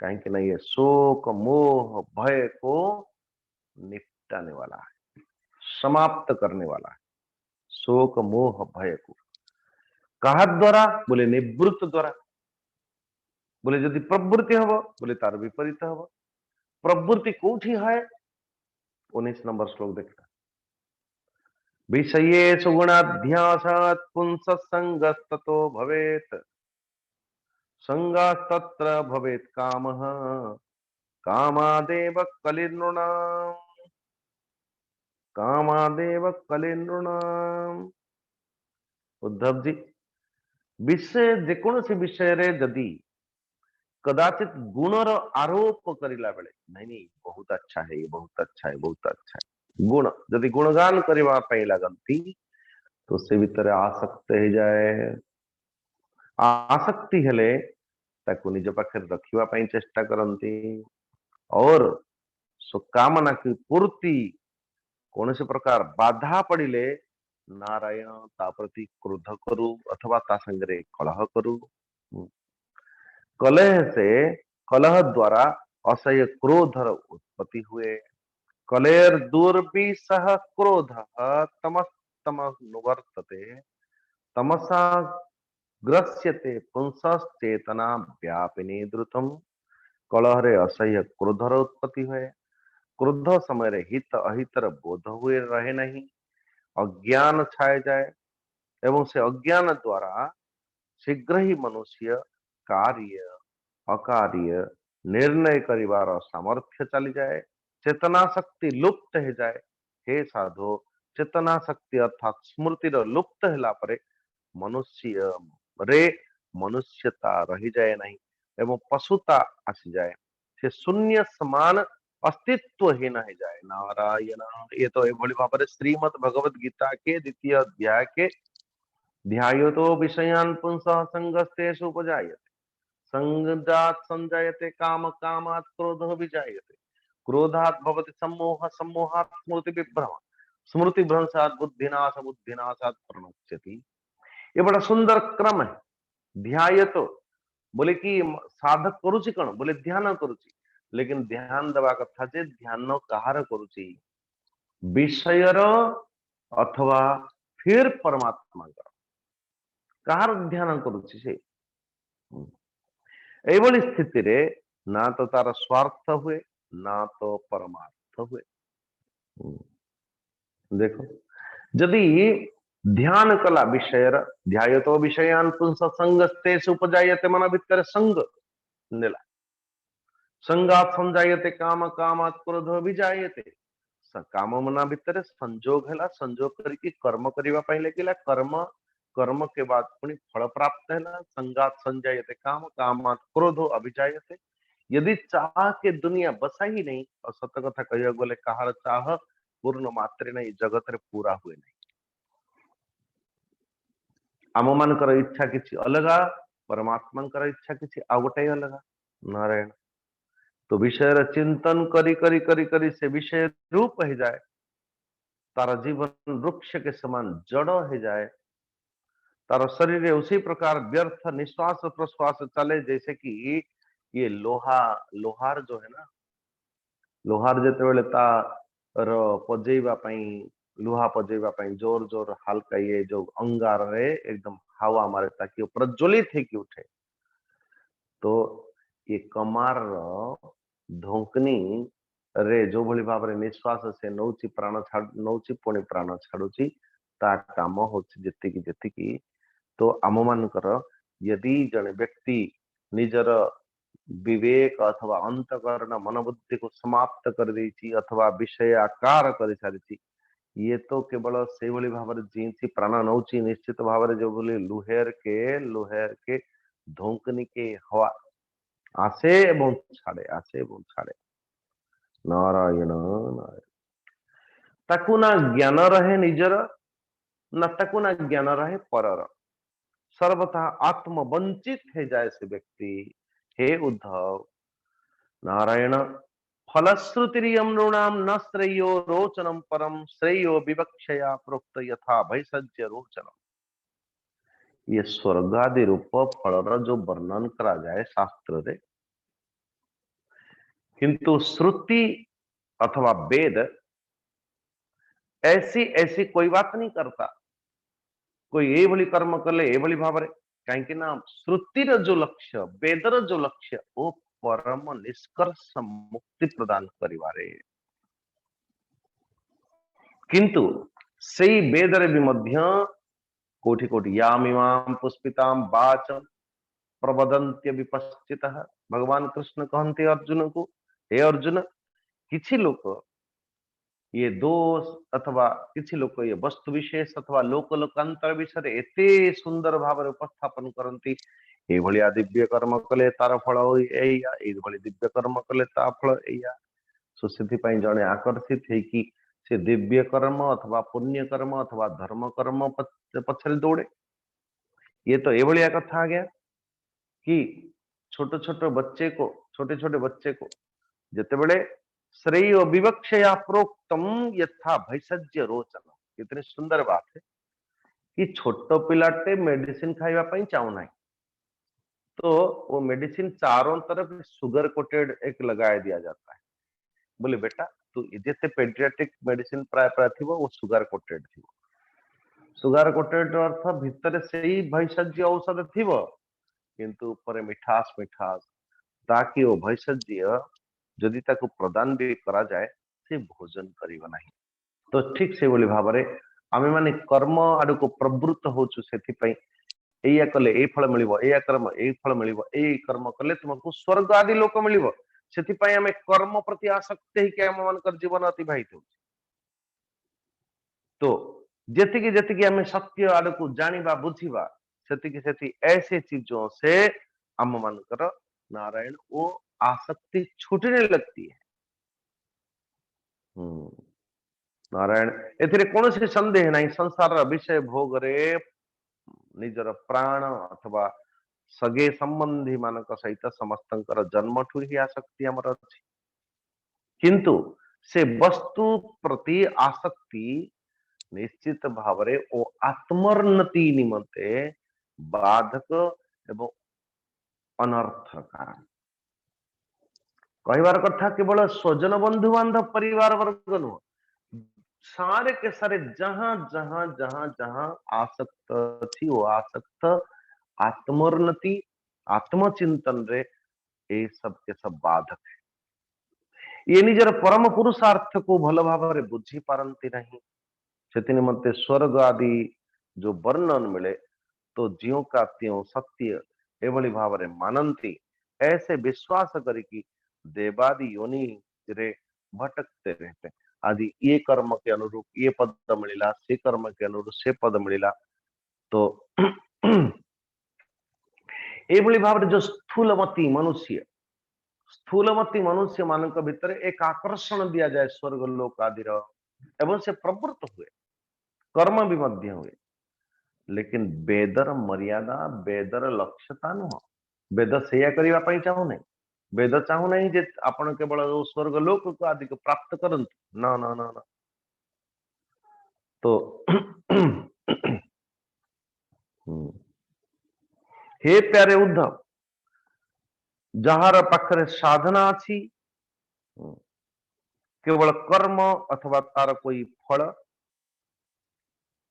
कहीं ना ये शोक मोह भय को निपटाने वाला है समाप्त करने वाला है शोक मोह भय को कहा द्वारा बोले निवृत्त द्वारा बोले जदि प्रवृत्ति हम बोले तार विपरीत हम प्रवृत्ति कौटी है 19 नंबर श्लोक देखा विषये सुगुणाध्यासात् पुंस संगस्ततो भवेत् संगास्तत्र भवेत् कामः कामादेव कलिनृणाम् उद्धव जी विषय जेकोसी विषय रे जदि कदाचित गुणर आरोप करिला बेले नहीं बहुत अच्छा है ये बहुत अच्छा है बहुत अच्छा है गुण जदि गुणगान करबा पई लागंती तो से भीतर आसक्त हो जाए आसक्ति हेले ताको निज पाखे रखिबा पई चेष्टा करंती और सो कामना की पूर्ति कौन से प्रकार बाधा पड़िले नारायण ता प्रति क्रोध करू अथवा ता संगरे कलह करू कलह द्वारा असह्य क्रोधर उत्पत्ति हुए कलेर दुर्विसह क्रोध तमस्तमनुवर्तते तमसा ग्रस्यते पुंसश्चेतना व्यापिनी द्रुतम कलहरे असह्य क्रोधर उत्पत्ति हुए क्रोध समय रे हित अहितर बोध हुए रहे नहीं अज्ञान छाए जाए एवं से अज्ञान द्वारा शीघ्र ही मनुष्य कार्य अकार्य निर्णय करिवार सामर्थ्य चली जाए चेतना शक्ति लुप्त हो जाए हे साधो चेतना शक्ति अर्थात स्मृति लुप्त होला परे मनुष्य रे मनुष्यता रही जाए नहीं एवं पशुता आसी जाए से शून्य समान अस्तित्वहीन हो जाए। नारायण। ये तो एभली भाव श्रीमद् भगवत गीता के द्वितीय अध्याय के ध्यायतो विषयान् पुंसः संगस्तेषु उपजायते संगजात् संजायते काम कामात् क्रोधः विजायते क्रोधात् भवति सम्मोह सम्मोहात् स्मृति विभ्रम स्मृति भ्रंशात् बुद्धिनाश बुद्धिनाशात् प्रणश्यति। ये बड़ा सुंदर क्रम है। ध्यायतो बोले कि साधक करुची कौन बोले ध्यान करुची, लेकिन ध्यान देवा कथा जे ध्यान कहार करुची विषयर अथवा फिर परमात्मा कहार ध्यान करुची से एभली स्थिति रे ना तो तार स्वार्थ हुए ना तो परमार्थ हुए। देखो जदि ध्यान कला विषय ध्याय तो विषयान पुंस संगस्ते उपजायते मन भितर संग नेला संगात संजायते काम कामात क्रोध विजायते काम मना भितर संजोग है संजोग करके कर्म करने लगे कर्म कर्म के बाद पुणी फल प्राप्त है संगात संजायते काम कामात क्रोध अभिजायते। यदि चाह के दुनिया बसा ही नहीं और सत कथा कह गले कहार चाह पूर्ण मात्रे नहीं जगत रे पूरा हुए नहीं। आम मानकर इच्छा किसी अलगा परमात्मा इच्छा किसी आ गोटे अलगा। नारायण। तो विषय चिंतन करी करी करी करी से विषय रूप हो जाए तार जीवन वृक्ष के समान जड़ हो जाए तार शरीर उसी प्रकार व्यर्थ निश्वास प्रश्वास चले जैसे कि ये लोहार जो है ना लोहार जिते तार पजेवा लुहा पजेवा जोर जोर हल्का ये जो अंगार रे एकदम हवा मारे ताकि वो प्रज्वलित है कि उठे। तो ये कमार ढोंकनी रे जो भली भाव निश्वास से नौची प्राण नौची पुणी प्राण छाड़ुची ता काम होची जेतिकी जेतिकी। तो आम मानकर यदि जने व्यक्ति निजर विवेक अथवा अंतकरण मनोबुद्धि को समाप्त कर देछि अथवा विषय आकार कर सारी ये तो केवल से भली भाव जी प्राण नौची निश्चित भाव जो बोले लुहेर के धोंकनी के हवा आसे एवं छाड़े आसे एवं छाड़े। नारायण नारायण। ताकू ना ज्ञान रहे निजर ना ताकू ना ज्ञान रहे परर सर्वथा आत्म वंचित है जाए से व्यक्ति। हे उद्धव नारायण फलश्रुतिरियं नृणाम न श्रेयो रोचनम परम श्रेयो विवक्षया प्रोक्त यथा भैषज्य रोचनम। ये स्वर्गादि रूप फलर जो वर्णन करा जाए शास्त्र रे किंतु श्रुति अथवा वेद ऐसी ऐसी कोई बात नहीं करता कोई ये भली कर्म कले ये भली भाव कहीं श्रुतिर जो लक्ष्य वेदर जो लक्ष्य वो परम निष्कर्ष मुक्ति प्रदान करिवारे किंतु सेई वेदरे भी मध्य कोटि कोटि यामिमाम पुष्पिताम वाचम प्रवदन्त्य विपश्चितः। भगवान कृष्ण कहते अर्जुन को हे अर्जुन किछि लोक ये दोष अथवा किछि लोक ये वस्तु विशेष अथवा लोक लोकांतर विषय एते सुंदर भाव उपस्थापन करती ये भलिया दिव्य कर्म कले तार फल एया ये भली दिव्य कर्म कले ता फल एया। सो सेथि पई जणे आकर्षित है कि से दिव्य कर्म अथवा पुण्य कर्म अथवा धर्म कर्म पछरे दौड़े। ये तो एभलिया कथा आ गया कि छोटे छोटे बच्चे को जिते बड़े श्रेय विवक्षया प्रोक्तम यथा भैषज्य रोचन। कितनी सुंदर बात है कि छोट पिलाटे मेडिसिन खाइबा पई चाहू नहीं तो वो मेडिसिन चारों तरफ सुगर कोटेड एक लगाया दिया जाता है। बोले बेटा तू जिते पेडियाट्रिक मेडिसिन प्राय प्राय थी वो सुगर कोटेड थी सुगर कोटेड अर्थ भितर से ही भैषज्य औषध थी किंतु ऊपर मिठास मिठास ताकि वो भैषज्य जदि ताको प्रदान भी करा जाए से भोजन करिबा नहीं। तो ठीक से बोली भाव आमे माने कर्म आड़ को प्रवृत्त होचु सेथि पई एया कले ए फल मिलिबो एया कर्म ए फल मिलिबो ए कर्म कले तुमको स्वर्ग आदि लोक मिलिबो सेथि पई आमे कर्म प्रति आसक्त ही के आम मानकर जीवन अतिबाहित हो। तो जेतिकी जेतिकी आमे सत्य आड़ को जानिबा बुझिबा सेतिकी सेति ऐसे चीजों से आम मानकर नारायण वो आसक्ति छूटने लगती है। नारायण एथिरे कौन संदेह नहीं संसार विषय भोग रे निजर प्राण अथवा सगे संबंधी मान सहित समस्त जन्मठू ही आसक्ति आमर अच्छी किंतु से वस्तु प्रति आसक्ति निश्चित भाव ओ आत्मोन्नति निमंते बाधक एवं अनर्थ कारण कहबार कथा केवल स्वजन बंधु बांधव परिवार वर्ग नुह सारे के सारे जहां जहां जहां जहां आसक्त थी वो आसक्त आत्मोन्नति आत्मचिंतन रे ये सब के सब बाधक है ये निजर परम पुरुषार्थ को भल भाव रे बुझी पारंती नहीं से निमंते स्वर्ग आदि जो वर्णन मिले तो ज्यों का त्यों सत्य एभली भाव रे मानंती ऐसे विश्वास करिकी देवादि योनि रे भटकते रहते आदि ये कर्म के अनुरूप ये पद मिला से कर्म के अनुरूप से पद मिला तो एभली भाव रे जो स्थूलमती मनुष्य मान भितर एक आकर्षण दिया जाए स्वर्ग लोक आदि एवं से प्रवृत्त हुए कर्म भी मध्य हुए लेकिन वेदर मर्यादा वेदर लक्ष्यता नुह वेद से करने चाहू नहीं वेद चाहू नहीं जे आपण केवल स्वर्ग लोक को आदि को प्राप्त करंतु ना ना ना ना तो हे प्यारे उद्धव जहार पाखरे साधना अच्छी केवल कर्म अथवा तार कोई फल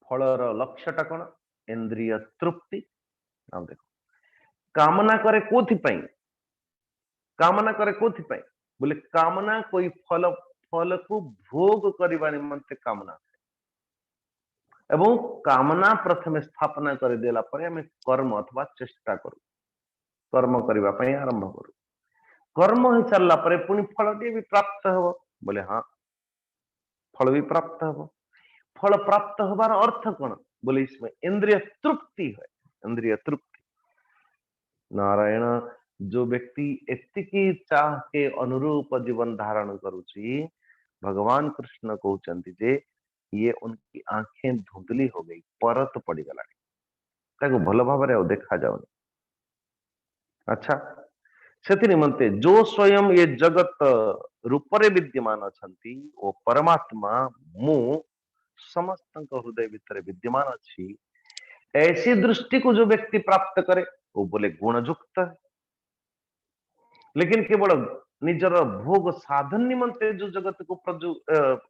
फलर लक्ष्यटा कौन इंद्रिय तृप्ति देखो कामना करे कोथिपाई कामना करे कोथिपाई बोले कामना कोई फल फल को भोग करने निमंते कामना एवं कामना प्रथम स्थापना कर देला परे हमें कर्म अथवा चेष्टा करू कर्म करबा पई आरंभ करू कर्म हो सारा परे पुनी फल भी प्राप्त हो बोले हाँ फल भी प्राप्त हो फल प्राप्त होबार अर्थ कौन बोले इसमें इंद्रिय तृप्ति है इंद्रिय तृप्ति नारायण जो व्यक्ति एतिकी चाह के अनुरूप जीवन धारण करुची भगवान कृष्ण कहते जे ये उनकी आंखें धुंधली हो गई परत पड़ गला भल भाव देखा जाऊनी अच्छा से निमंते जो स्वयं ये जगत रूपरे विद्यमान अच्छी वो परमात्मा मु समस्त हृदय भितर विद्यमान अच्छी ऐसी दृष्टि को जो व्यक्ति प्राप्त करे वो बोले गुणयुक्त है लेकिन केवल निजर भोग साधन निमंते जो जगत को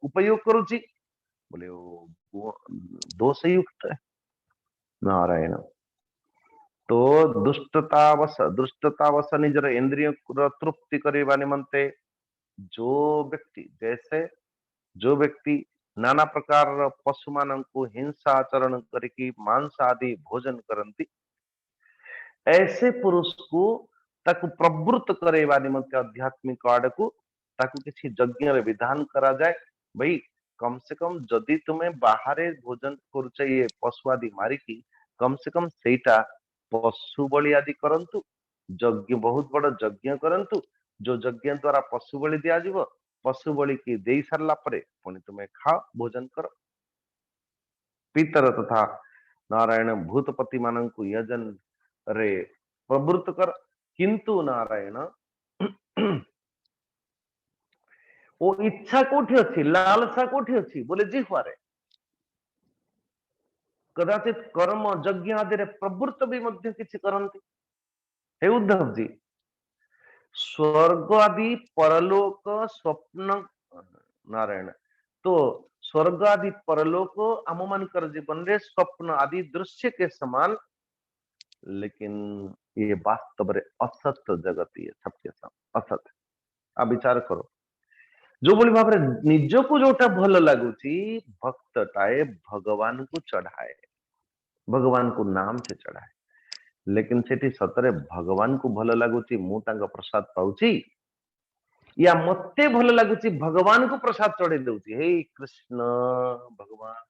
उपयोग करुची बोले वो दोषयुक्त है नारायण तो दुष्टतावश निजर इंद्रिय तृप्ति करने निमंते जो व्यक्ति नाना प्रकार पशु मान को हिंसा आचरण करके मांस आदि भोजन करती ऐसे पुरुष को ताकु प्रवृत्त करवा निमंते आध्यात्मिक आड़ को ताकु किसी यज्ञ विधान करा जाए भाई कम से कम जदि तुम्हें बाहर भोजन कर ये पशु आदि मारिकी कम से कम सेटा पशु बलि आदि करंतु यज्ञ बहुत बड़ यज्ञ करंतु जो यज्ञ द्वारा पशु बलि दिया पशु बलि की दे सारा परे पुणी तुम्हें खाओ भोजन कर पितर तथा नारायण भूतपति मान यजन रे प्रवृत्त कर किंतु नारायण वो इच्छा कोठी अच्छी लालसा कोठी अच्छी बोले जिह्वारे कदाचित कर्म यज्ञ आदि प्रवृत्त भी मध्य किसी करंती हे उद्धव जी स्वर्ग आदि परलोक स्वप्न नारायण तो स्वर्ग आदि परलोक आम मानकर जीवन रे स्वप्न आदि दृश्य के समान लेकिन ये वास्तव रे असत जगत ये सबके सब असत आ विचार करो जो बोली भाव निज को जोटा भल लगुच भक्तटाए भगवान को चढ़ाए भगवान को नाम से चढ़ाए लेकिन सेठी सतरे भगवान को भल लगुच मु प्रसाद पाउची या मते भल लगुच भगवान को प्रसाद चढ़े दूची हे कृष्ण भगवान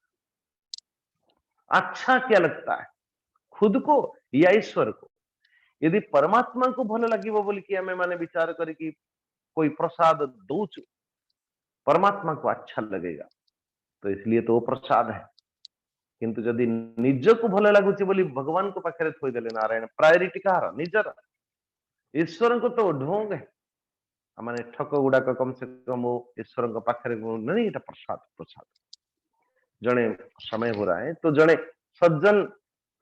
अच्छा क्या लगता है खुद को या ईश्वर को यदि परमात्मा को भल लगे बोल कि आम मैंने विचार करी कोई प्रसाद दौचु परमात्मा को अच्छा लगेगा, तो इसलिए तो वो प्रसाद है। किंतु जदि निज को भल लगुच बोली भगवान को पाखे थोईदेले नारायण, प्रायोरिटी कहार? निजर। ईश्वर को तो ढोंग है माने ठक गुड़ाक कम से कम वो ईश्वर पाखे नहीं, प्रसाद प्रसाद। जड़े समय हो रहा है तो जड़े सज्जन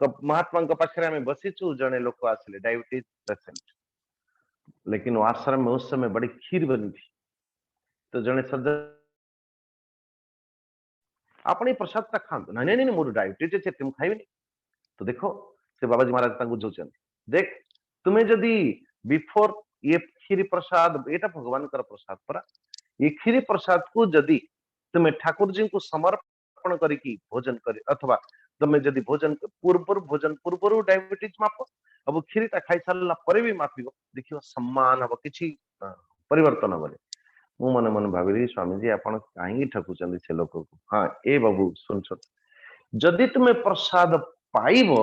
महात्मा पाखे आम बसीचु, जड़े लोक आसिले डायबिटीज पेशेंट, लेकिन वो आश्रम में उस समय बड़ी खीर बनी थी। तो जड़े सज्जन अपने प्रसाद टा खाते, नहीं नहीं मोर डायबिटीज अच्छे तुम खाइबे। तो देखो से बाबाजी महाराज बुझाऊँ, देख तुम्हें जदि बिफोर ये खीरी प्रसाद, ये भगवान प्रसाद परा, ये खीरी प्रसाद को जदि तुम्हें ठाकुर जी को समर्पण करिकी भोजन कर, अथवा तुम्हें जदि भोजन पूर्व डायबिटीज माप, अब खीरीटा खाई सारा पर भी मापिब, देखियो सम्मान हम किसी परिवर्तन बोले। मु मन मन भाविली स्वामी जी आपण कहीं ठकुचंदी से लोक को। हाँ ए बाबू सुन, जदि तुम्हें प्रसाद पाइब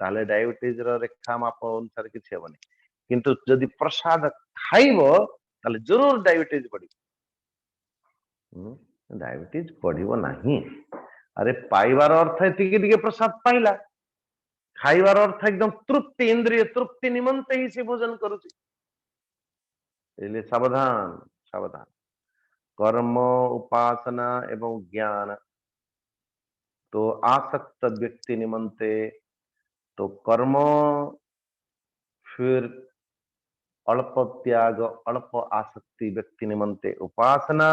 ताले डायबिटीज रेखा माप अनुसार किसी हेनी, किंतु जदि प्रसाद खाइब ताले जरूर डायबिटीज बढ़। डायबिटीज बढ़िबो नहीं। अरे पाइबार अर्थ है प्रसाद पाइला, खाइबार अर्थ एकदम तृप्ति, इंद्रिय तृप्ति निमंते ही से भोजन करुची। इसलिए सावधान सावधान। कर्म, उपासना एवं ज्ञान तो आसक्त व्यक्ति निमंते तो कर्म, फिर अल्प त्याग, अल्प आसक्ति व्यक्ति निमंते उपासना,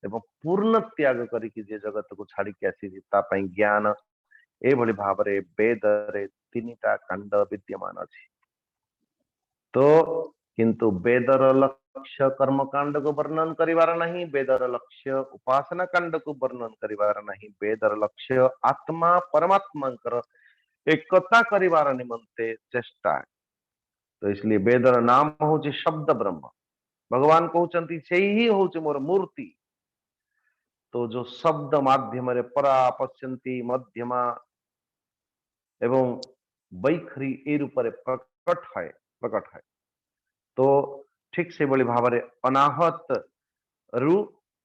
एवं पूर्ण त्याग करिकी जे जगत को छाड़ी के आसी ज्ञान। ए भली भावरे वेद रे तीनटा कांड विद्यमान अछि। तो किंतु वेदर लक्ष्य कर्म कांड को वर्णन करिवार नहीं, वेदर लक्ष्य उपासना कांड को वर्णन करिवार नहीं, वेदर लक्ष्य आत्मा परमात्मा एकता करिवार निमंते चेष्टा है। तो इसलिए वेदर नाम होची शब्द ब्रह्म, भगवान कहउचंती से ही होची मोर मूर्ति। तो जो शब्द माध्यम रे परा पश्यंती मध्यमा एवं वैखरी ए रूप प्रकट है। तो ठीक से बोली भाव अनाहत रु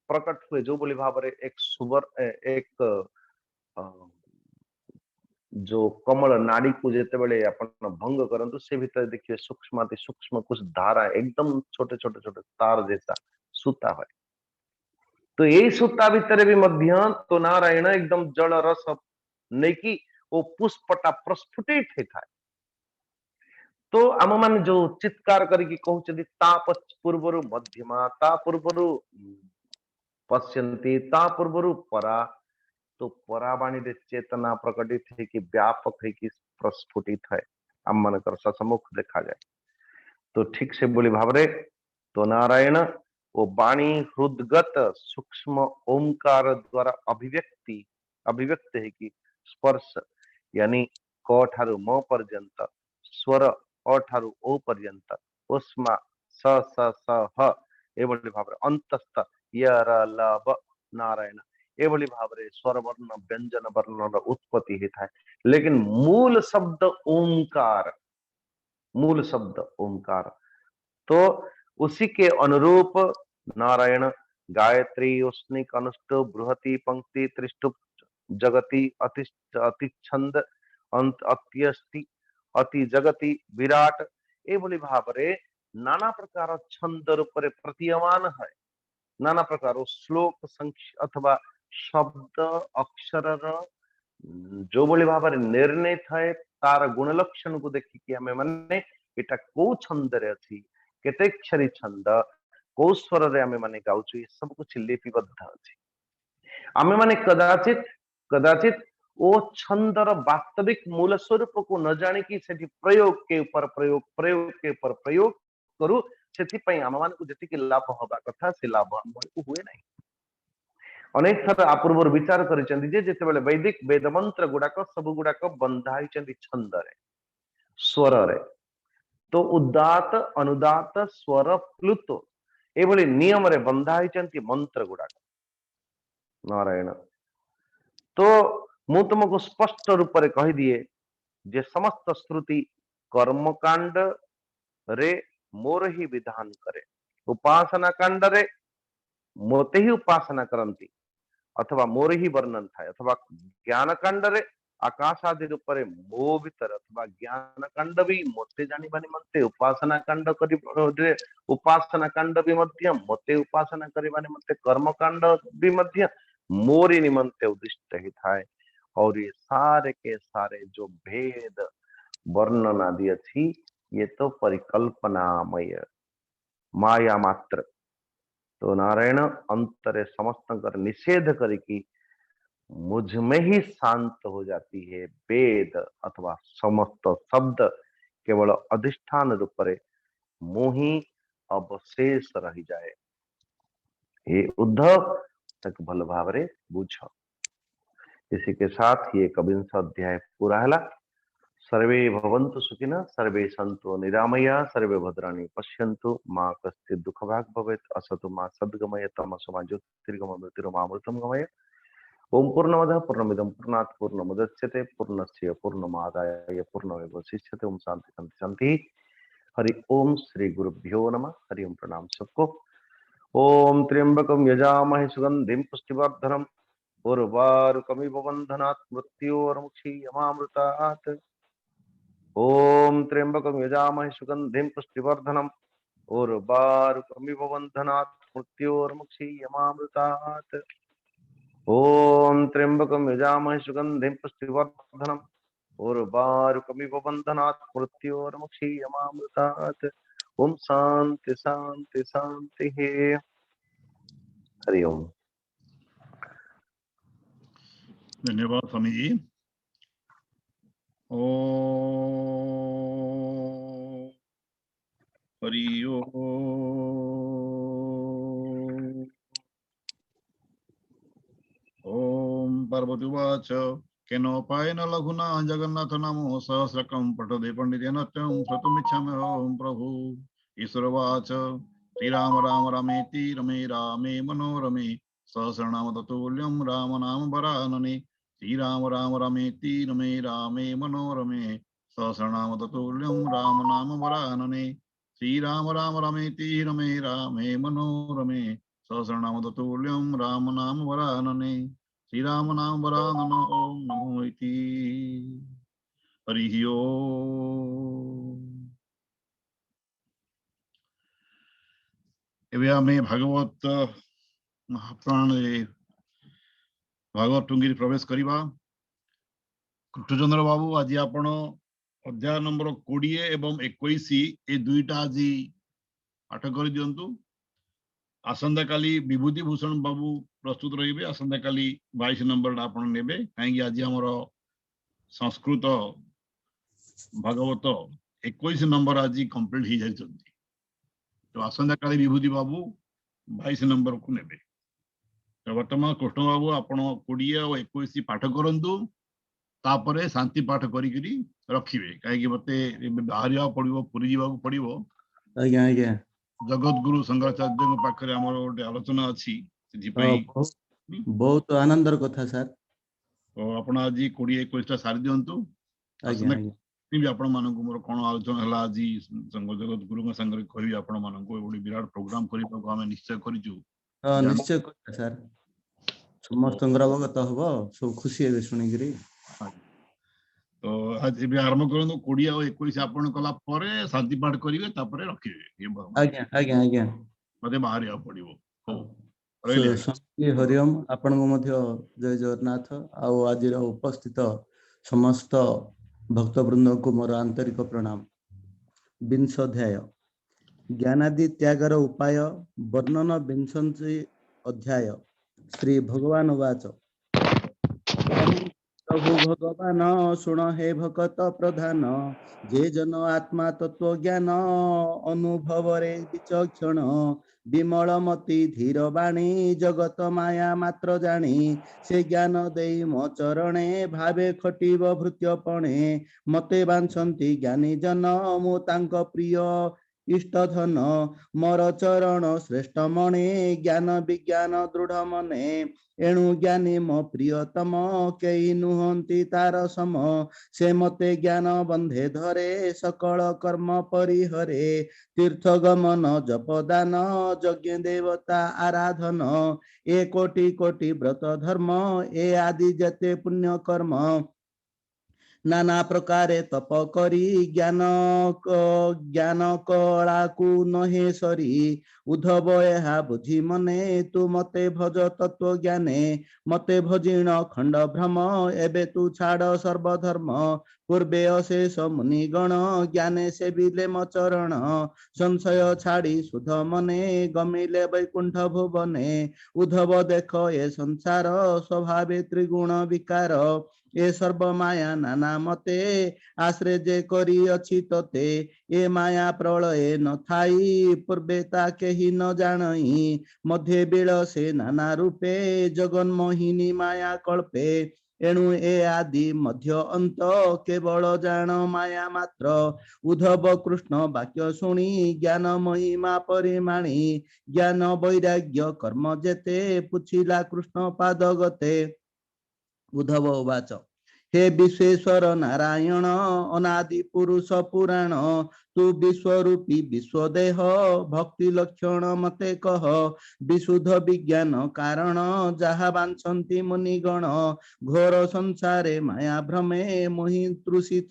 प्रकट हुए, जो बोली भाव एक सुवर एक जो कमल नाड़ी को जिते बड़े अपन भंग करंतु से भीतर देखिए सूक्ष्म सूक्ष्म कुछ धारा, एकदम छोटे छोटे छोटे तार जैसा सूता है। तो यही सूता भीतर भी मध्य तो नारायण एकदम जल रस नहीं कि वो पुष्पटा प्रस्फुटित होता है। तो आम मान जो चित्कार करके कहते ताप पूर्वर मध्यमा, ता पूर्वर पश्यंती, ता पूर्वर परा। तो परावाणी रे चेतना प्रकटित है कि व्यापक है कि प्रस्फुटित है, आम मान ससमुख देखा जाए। तो ठीक से बोली भावरे तो नारायण वो वाणी हृदगत सूक्ष्म ओंकार द्वारा अभिव्यक्त है कि स्पर्श यानी क ठारू म पर्यंत, स्वर अ ठारू ओ पर्यंत, उष्मा स स स ह एभली भाव अंतस्थ य र ल ब नारायण एभली भाव स्वर वर्ण व्यंजन वर्ण उत्पत्ति होता है। लेकिन मूल शब्द ओंकार, मूल शब्द ओंकार। तो उसी के अनुरूप नारायण गायत्री उष्णिक अनुष्ट बृहति पंक्ति त्रिष्टुप जगति अति छंद अंत अत्यस्ति अति जगति विराट ए बोली भाव नाना प्रकार छंद रूप प्रतीयमान है। नाना प्रकार श्लोक संख्या अथवा शब्द अक्षर जो बोली भाव निर्णय थाए तार गुण लक्षण को देखिकी आमे माने एटा को छंद रे अछि, केतेक्षरी छंद को स्वर रे आमे माने गाउछु, ये सब कुछ लिपिबद्ध अछि। आमे माने कदाचित कदाचित ओ छंदर वास्तविक मूल स्वरूप को न जाने की सेठी प्रयोग के ऊपर प्रयोग करू, सेठी पई आम मान को जति के लाभ होबा कथा से लाभ हम को हुए नहीं। अनेक थर आपूर्वर विचार करिसेंती जे जेते बेले वैदिक वेद मंत्र गुडाक सब गुडाक बंधा हिचंती छंद रे स्वर रे। तो उदात अनुदात स्वर प्लुत एभली नियम रे बंधा हिचंती मंत्र गुडाक नारायण। तो मु तुमको स्पष्ट रूप रे कहि दिए जे समस्त श्रुति कर्मकांड रे मोर ही विधान करे, उपासना कांड रे मोते ही उपासना करती अथवा मोर ही वर्णन था अथवा ज्ञान कांड रे आकाश आदि रूपरे मो भीतर अथवा ज्ञान कांड भी मोते जानिबा निमंते उपासना कांड करी उपासना कांड भी मध्य मोते उपासना करिबा निमंते कर्म कांड भी मध्य मोरी निमंते उद्दिष्ट ही थाए। और ये सारे के सारे जो भेद वर्णन आदि अच्छी ये तो परिकल्पनामय माया मात्र। तो नारायण अंतरे समस्त निषेध करिकी मुझ में ही शांत हो जाती है। वेद अथवा समस्त शब्द केवल अधिष्ठान रूप रे मोही अवशेष रही जाए। हे उद्धव तक भल भाव रे बुझ। इसी के साथ ये कविंश अध्याय पूरा है। सर्वे भवन्तु सुखिनः सर्वे सन्तु निरामया सर्वे भद्राणि पश्यन्तु मां कश्चित् दुःखभाग् भवेत् असतो मा सद्गमय तमसो मा ज्योतिर्गमय मृत्युर्मामृतं गमय। ओम पूर्णमदः पूर्णमिदं पूर्णात् पूर्णमुदच्यते पूर्णस्य पूर्णमादाय पूर्णमेवावशिष्यते। ओम शांति शांति शांति। हरि ओम श्री गुरुभ्यो नमः। हरि ओम प्रणाम सबको। ओम त्र्यंबकं यजामहे सुगंधिं पुष्टिवर्धनम् उर्वारुकमिव बन्धनात् मृत्योर्मुक्षीयमामृतात्। ओम त्र्यंबकं यजामहे सुगंधिं पुष्टिवर्धनम् उर्वारुकमिव बन्धनात् मृत्योर्मुक्षीयमामृतात्। ओम त्र्यंबकं यजामहे सुगंधिं पुष्टिवर्धनम् उर्वारुकमिव बन्धनात् मृत्योर्मुक्षीयमामृतात्। ओम शांति शांति शांति। हरि ओम। धन्यवाद स्वामी जी। ओम हरि ओम पार्वती उवाच केनोपायेन लघुना जगन्नाथ नामो सहस्रकं पठते पंडितेन तं श्रोतुमिच्छाम्यहं प्रभु। ईश्वर उवाच श्रीराम राम रामेति रमे रामे मनोरमे सहस्रनाम तत्तुल्यं राम नाम वरानने। श्रीराम राम रामेति रमे रामे मनोरमे सहस्रनाम तत्तुल्यं राम नाम वरानने। श्रीराम राम रामेति रमे रामे मनोरमे सहस्रनाम तत्तुल्यं राम नाम वरानने। श्रीराम नाम वरानन ओम नमो इति। हरि ओम। एबे आमे भागवत महापुराण भागवत टुंगी प्रवेश करिबा। कृष्णचंद्र बाबू आज आपण अध्याय नंबर 20 एवं 21 ए दुईटा आज पाठ कर दियंतु। आसंता काली विभूति भूषण बाबू प्रस्तुत रहिबे। आसंता काली 22 नंबर आपण नेबे काहेकि आज हमर संस्कृत भागवत 21 नंबर आज कंप्लीट ही जाय छथि। तो आसंता काली विभूति बाबू 22 नंबर को नेबे। तो वर्तमान कृष्ण बाबू आपण 20 और 21 पाठ करंतु तापरे शांति पाठ करी करी रखिबे काहेकि मते बाहरिया पड़िबो पुरी जीवाक पड़िबो। आज्ञा आज्ञा जगत गुरु शंकराचार्य पाखरे हमर गोटे आलोचना अछि सिद्धि पई बहुत आनंदर कथा सर। तो आपण आज 20-21 टा सारी दियंतु। आज्ञा आज्ञा भी आपण मानकु मोर कोन आलोचना हला आज संग जगत गुरु के संग कहबी आपण मानकु एबडी विराट प्रोग्राम करी पाको हमें निश्चय करिजु। निश्चय कथा सर समस्त अवगत हबो सब खुशी हे सुनिगिरी। तो आज एबे आरंभ करनु 20 और 21 आपण कला परे शांति पाठ करिवे तापरे रखिवे। आज्ञा आज्ञा आज्ञा मते बाहर या पड़िबो। हरिओम आपण को मध्य जय जगन्नाथ। आउ आज उपस्थित समस्त भक्तवृंद को मोर आंतरिक प्रणाम। 20 अध्याय ज्ञानादि त्यागर उपाय वर्णन। 20 अध्याय श्री भगवान उवाच प्रभु भगवान सुन हे भक्त प्रधान जे जन आत्मा तत्व ज्ञान अनुभव रे विचक्षण विमल मति धीर बाणी जगत माया मात्र जानी से ज्ञान देई मो चरणे भावे खटिब भृत्यपणे मते बांछन्ति ज्ञानी जन मो तांक प्रिय इष्ट धन मोर चरण श्रेष्ठ मणे ज्ञान विज्ञान दृढ़ मने एणु ज्ञानी मो प्रियतम केई नुहंती तार सम से मते ज्ञान बंधे धरे सकल कर्म परिहरे तीर्थ गमन जप दान यज्ञ देवता आराधन ए कोटि कोटि व्रत धर्म ए आदि जते पुण्य कर्म नाना प्रकारे तप करी ज्ञान कलाकु नहे सरी उद्धव ଏହା ବୁଝି ମନେ ତୁ ମତେ ଭଜ ତତ୍ଵ ଜ୍ଞାନେ ମତେ ଭଜିଣ ଖଣ୍ଡ ଭ୍ରମ ଏବେ ତୁ ଛାଡ଼ ସର୍ବଧର୍ମ ପୂର୍ବେ ଅଶେଷ ମୁନିଗଣ ଜ୍ଞାନେ ସେବିଲେ ମୋ ଚରଣ ସଂଶୟ ଛାଡ଼ି ସୁଧ ମନେ ଗମିଲେ ବୈକୁଣ୍ଠ ଭୁବନେ ଉଦ୍ଧବ ଦେଖ ଏ ସଂସାର ସ୍ୱଭାବେ ତ୍ରିଗୁଣ ବିକାର ए सर्व माया नाना मते आश्रय जे करी अछि तते ए माया प्रलय न थाई पूर्वे ता केहि न जानई मध्य बिलसे नाना रूपे जगन मोहिनी माया कल्पे एणु ए आदि मध्य अंत केवल जान माया मात्र उद्धव कृष्ण वाक्य शुणी ज्ञान महिमा परिमाणी ज्ञान वैराग्य कर्म जेते पुछिला कृष्ण पाद गते उद्धव उवाच हे विश्वेश्वर नारायण अनादि पुरुष पुराण तू विश्वरूपी विश्वदेह भक्ति लक्षण मते कह विशुद्ध विज्ञान कारण जहा वांछन्ति मुनिगण घोर संसारे माया भ्रमे मोहि तृषित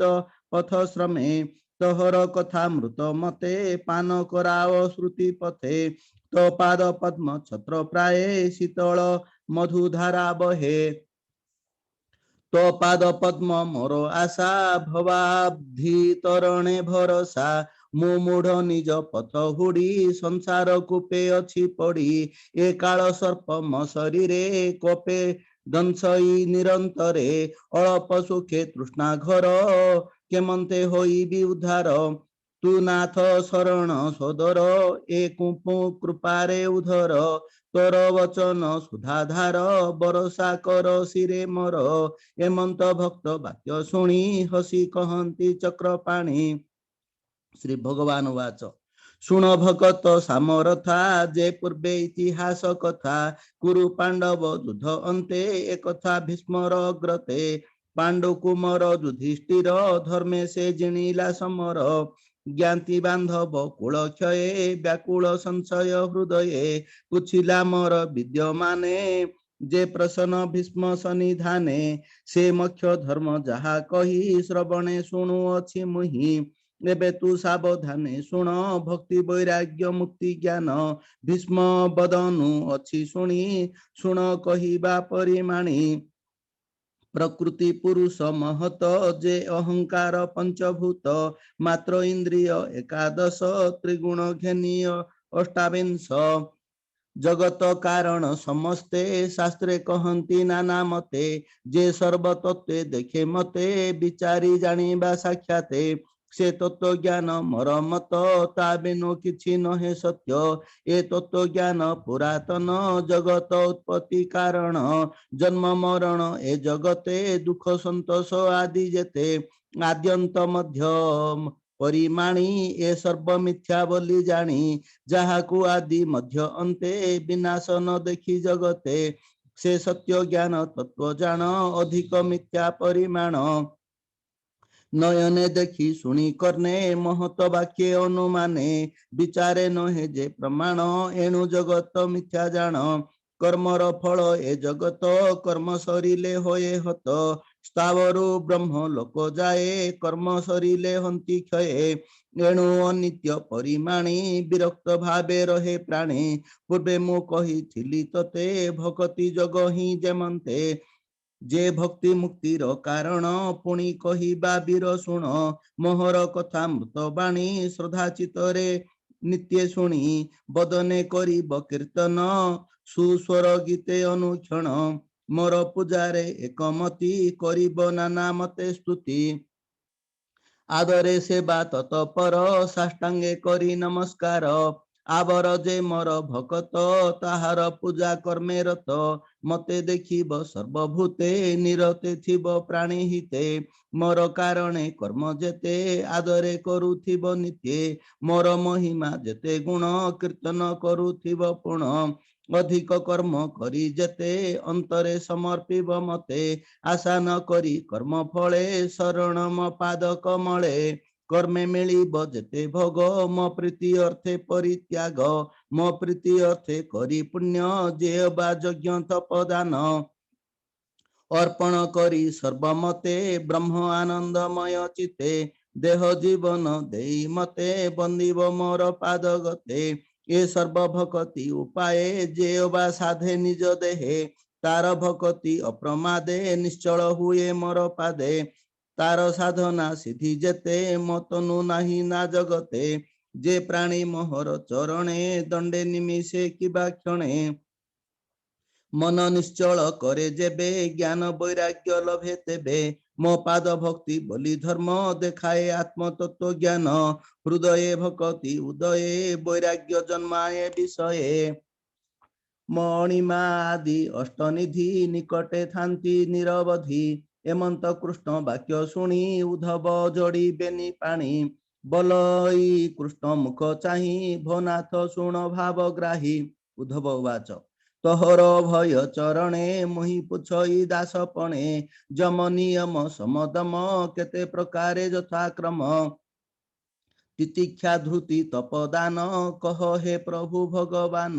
पथ श्रमे तोहर कथा मृत मते पान कराओ श्रुति पथे तो पाद पद्म छत्र प्राये शीतल मधुधारा बहे तो पाद पद्म मोर आशा भवाब्धि तरणे भरोसा मु मूढ़ निज पथ हुड़ी संसार कूपे अछि पड़ी ए काल सर्प म शरीरे कोपे दंशई निरंतरे अल्प सुखे तृष्णा घर केमंते होई उद्धार तू नाथ शरण सदर ए कुपु कृपारे उधर तोर वचन सुधाधार बरसा कर शिरे मोर एमंत भक्त वाक्य शुणी हसी कहंती चक्रपाणी श्री भगवान वाच शुण भगत सामरथा जे पूर्वे इतिहास कथा कुरु पांडव युद्ध अंते एकथा भीष्मर अग्रते पांडु कुमार युधिष्ठिर धर्मे से जिणिला समर ज्ञाति बांधव कूल क्षये व्याकुल संशय हृदये पुछिला मोर विद्यमाने जे प्रसन्न भीष्म सन्निधाने से मुख्य धर्म जहा कही श्रवणे शुणु अछि मुहि एबे तू सावधाने शुण भक्ति वैराग्य मुक्ति ज्ञान भीष्म बदनु अछि शुणी शुण कहिबा परिमाणी प्रकृति पुरुष महत जे अहंकार पंचभूत मात्र इंद्रिय एकादश त्रिगुण घेनीय अष्टाविंश जगत कारण समस्ते शास्त्रे कहंती नाना मते जे सर्वतत्वे देखे मते विचारी जानिबा साक्षाते से तत्व ज्ञान मोर मत ता बिनु किछि नहे सत्य ए तत्व ज्ञान पुरातन जगत उत्पत्ति कारण जन्म मरण ए जगते दुख संतोष आदि जेते आद्यंत मध्य परिमाणी ए सर्व मिथ्या बोली जानी जहाकु आदि मध्य अंते विनाश न देखी जगते से सत्य ज्ञान तत्व जान अधिक मिथ्या परिमाण नयने देखी शुणी कर्णे महत वाक्य अनुमाने विचारे नहे जे प्रमाण एणु जगत मिथ्या जान कर्मर फल ए जगत कर्म सरिले होए हत स्थावरु ब्रह्म लोक जाए कर्म सरिले हंति क्षये एणु अनित्य परिमाणी विरक्त भावे रहे प्राणे पूर्वे मु कहिथिली तते भक्ति जग ही जेमंते जे भक्ति मुक्तिर कारण पुणी कहिबा वीर शुण मोहर कथा मृत बाणी श्रद्धा चित्तरे नित्य शुणी बदने करिब कीर्तन सुस्वर गीते अनुक्षण मोर पूजारे एकमति करिब नाना मते स्तुति आदरे सेवा तत्पर साष्टांगे करी नमस्कार आबर जे मोर भकत ताहार पूजा कर्मे रत मते देखिब सर्वभूते निरते थिब प्राणी हिते मोर कारणे कर्म जेते आदरे करुथिब नित्ये मोर महिमा जेते गुण कीर्तन करुथिब पुण अधिक कर्म करी जेते अंतरे समर्पिब मते आशा न करी कर्म फले शरण म पाद कमले कर्मे मिलिब जेते भोग मो प्रीति अर्थे परित्याग मो प्रीति अर्थे करी पुण्य जे बा यज्ञ तपदान अर्पण करी सर्वमते ब्रह्म आनंदमय चिते देह जीवन देई मते बंदीब मोर पाद गते ए सर्व भक्ति उपाये जे बा साधे निज देहे तार भक्ति अप्रमादे निश्चल हुए मोर पादे तार साधना सिद्धि जेते मतनु नाही ना जगते जे प्राणी मोहर चरणे दंडे निमिषे किबा क्षणे मन निश्चल करे जेबे ज्ञान वैराग्य लभे तेबे मो पाद भक्ति बलि धर्म देखाए आत्म तत्व ज्ञान हृदय भक्ति उदय वैराग्य जन्माए विषये मणिमा आदि अष्टनिधि निकटे थांती निरवधि एमंत कृष्ण वाक्य शुणी उद्धव जोड़ी बेनी पाणी बलई कृष्ण मुख चाहि भोनाथ शुण भावग्राही उद्धव उवाच तोहर भय चरणे मोहि पुछई दासपणे जम नियम समदम केते प्रकारे यथाक्रम तितिक्षा धृति तपदान कह हे प्रभु भगवान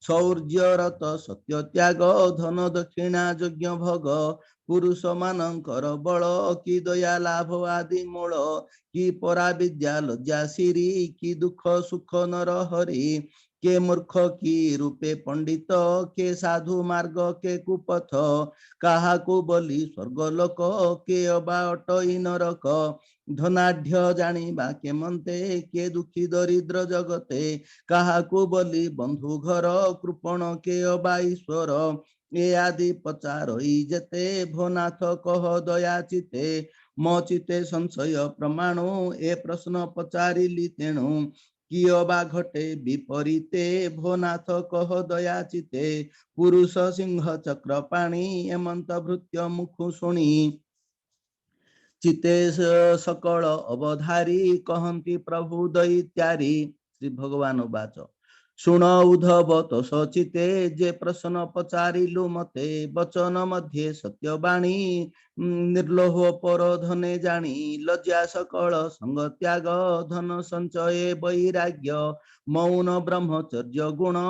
शौर्य रत सत्य त्याग धन दक्षिणा यज्ञ भोग पुरुष मानकर बल कि दया लाभ आदि मूल कि परा विद्या लज्जा सिरी कि दुख सुख नर हरि के मूर्ख की रूपे पंडित के साधु मार्ग के कुपथ काहाकु बलि स्वर्ग लोक के अबा अटई नरक धनाढ्य जानिबा केमंते के दुखी दरिद्र जगते काहाकु बलि बंधु घर कृपण के अबा ईश्वर ए आदि पचारई जेते भोनाथ कह दया चिते मो चिते संशय प्रमाणु ए प्रश्न पचारिली तेणु कियबा घटे विपरीते भोनाथ कह दया चिते पुरुष सिंह चक्र पाणी एमंत भृत्य मुख शुणी चिते सकल अवधारी कहंती प्रभु दैत्यारी श्री भगवान उवाच शुण उद्धव तो सचिते जे प्रश्न पचारिलु मते वचन मध्ये सत्यवाणी निर्लोह पर धने जानी लज्जा सकल संग त्याग धन संचये वैराग्य मौन ब्रह्मचर्य गुण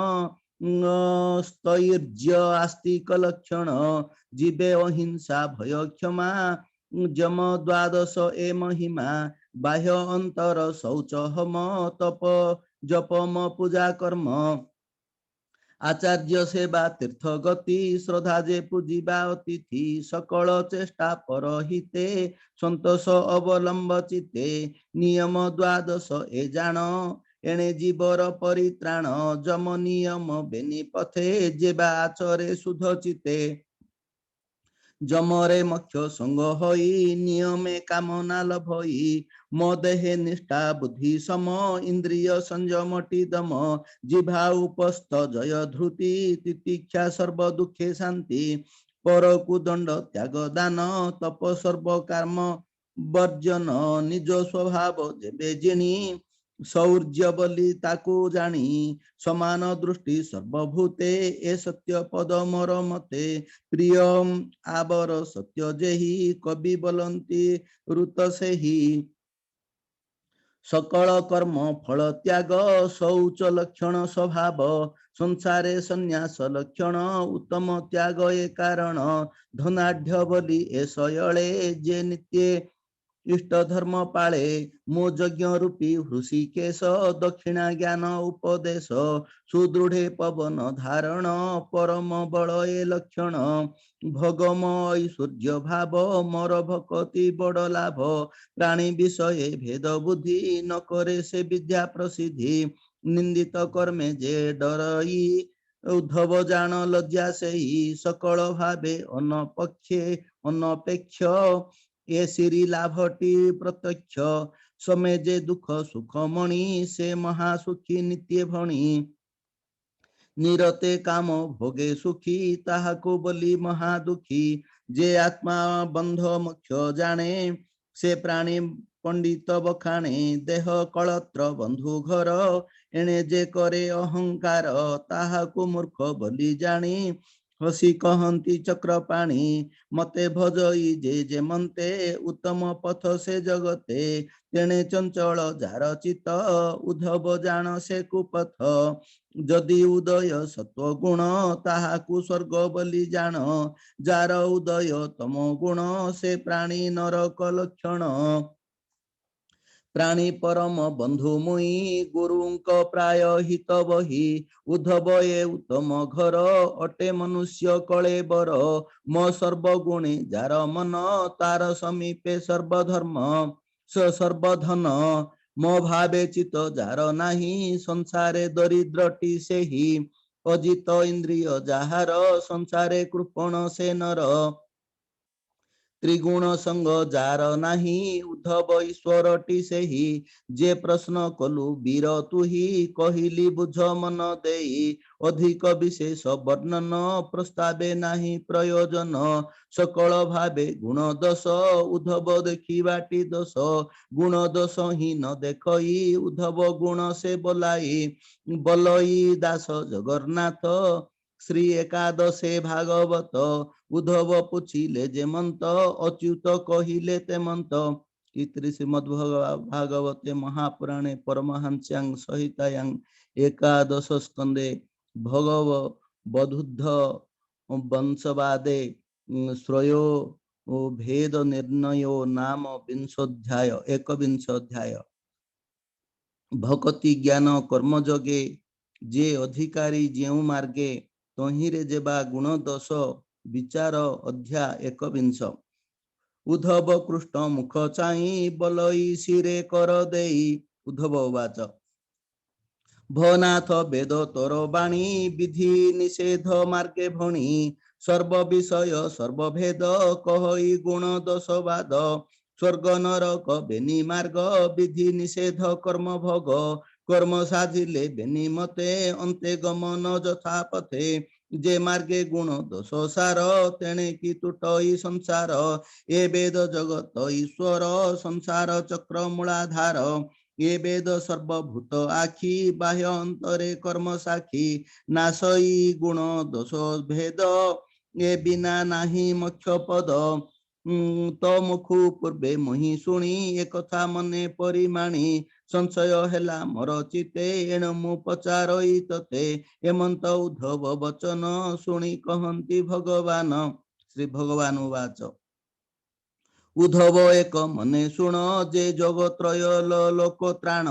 स्थैर्य आस्तिक लक्षण जीवे अहिंसा भय क्षमा जम द्वादश ए महिमा बाह्य अंतर शौच हम तप जपम पूजा कर्म आचार्य सेवा तीर्थ गति श्रद्धा जे पूजिबा अतिथि सकल चेष्टा परहिते संतोष अवलंब चिते नियम द्वादश ए जान एणे जीवर परित्राण जम नियम बेनी पथे जेबा आचरे शुद्ध चिते जमरे मक्ष संग होई नियमे कामना लभई मो देहे निष्ठा बुद्धि सम इंद्रिय संयमटी दम जिभा उपस्थ जय धृति तितिक्षा सर्व दुखे शांति पर कुदंड त्याग दान तप सर्व कर्म वर्जन निज स्वभाव जेबे जिणी शौर्य बलि ताकू जानी समान दृष्टि सर्वभूते ए सत्य पद मोर मते प्रिय आबर सत्य जेहि कवि बोलंती ऋत सेहि सकल कर्म फल त्याग शौच लक्षण स्वभाव संसारे संन्यास लक्षण उत्तम त्याग ए कारण धनाढ्य बलि ए शयळे जे नित्य इष्ट धर्म पाळे मो यज्ञ रूपी हृषिकेश दक्षिणा ज्ञान उपदेश सुदृढ़े पवन धारण परम बल ए लक्षण भोगम ऐश्वर्य भाव मोर भक्ति बड़ लाभ प्राणी विषय भेद बुद्धि न करे से विद्या प्रसिद्धि निंदित कर्मे जे डरई उद्धव जान लज्जा सेहि सकल भावे अनपेक्ष ए श्री लाभटी प्रत्यक्ष समय जे दुख सुख मणि से महासुखी नित्य भणी निरते काम भोगे सुखी ताहाको बोली महादुखी जे आत्मा बंध मुख्य जाने से प्राणी पंडित बखाणे देह कलत्र बंधु घर एणे जे करे अहंकार ताहाको मूर्ख बोली जानी हसी कहंती चक्रपाणी मते भजई जे मन्ते उत्तम पथ से जगते तेणे चंचल जार चित उद्धव जान से कुपथ जदि उदय सत्व गुण ताहाकु स्वर्ग बोली जान जार उदय तम गुण से प्राणी नरक लक्षण प्राणी परम बंधु मुई गुरुंक प्राय हित बही उद्धव ये उत्तम घर अटे मनुष्य कले बर म सर्वगुणे जार मन तार समीपे सर्वधर्म स सर्वधन मो भावे चित जार नाही संसारे दरिद्रटी से ही अजित इंद्रिय जाहार संसारे कृपण से नर त्रिगुण संग जार नाही उद्धव ईश्वर टी से ही जे प्रश्न कलु वीर तु ही कहिली बुझ मन देई अधिक विशेष वर्णन प्रस्तावे नाही प्रयोजन सकल भावे गुण दोष उद्धव देखी बाटी दोष गुण दोष ही न देखई उद्धव गुण से बोलाई बोलई दास जगन्नाथ श्री एकादशे भागवत उद्धव पुछिले जे मंत अच्युत कहिले ते मंत इति श्रीमद्भागवते महापुराणे परमहंस्यां संहितायां एकादश स्कंदे भगवदुद्ध वंशवादे श्रेयो भेद निर्णयो नाम विंशोध्याय एकविंशोध्याय भक्ति ज्ञान कर्म जोगे जे अधिकारी जेउ मार्गे तहिरे जेबा गुण दोष विचार अध्याय एकविंश उद्धव कृष्ण मुख चाहि बलई शिरे कर देई उद्धव उवाच भनाथ वेद तोर बाणी विधि निषेध मार्गे भणी सर्व विषय सर्वभेद कहई गुण दोषवाद स्वर्ग नरक बेनी मार्ग विधि निषेध कर्म भोग कर्म साधिले बेनी मते अन्ते गमन यथा पथे जे मार्गे गुण दोष सार तेणे की तुटई संसार ए वेद जगत ईश्वर संसार चक्र मूलाधार ये वेद सर्वभूत आखि बाह्य अंतरे कर्म साखी नाशई गुण दोष भेद ये बिना नाही मोक्ष पद तो मुखु पूर्वे मही शुणी ए कथा मने परिमाणी संशय हेला मोर चिते एण मु पचारई तते हेमंत उद्धव वचन शुणी कहंती भगवान श्री भगवान उवाच उद्धव एक मने शुण जे जगत्रय लोक त्राण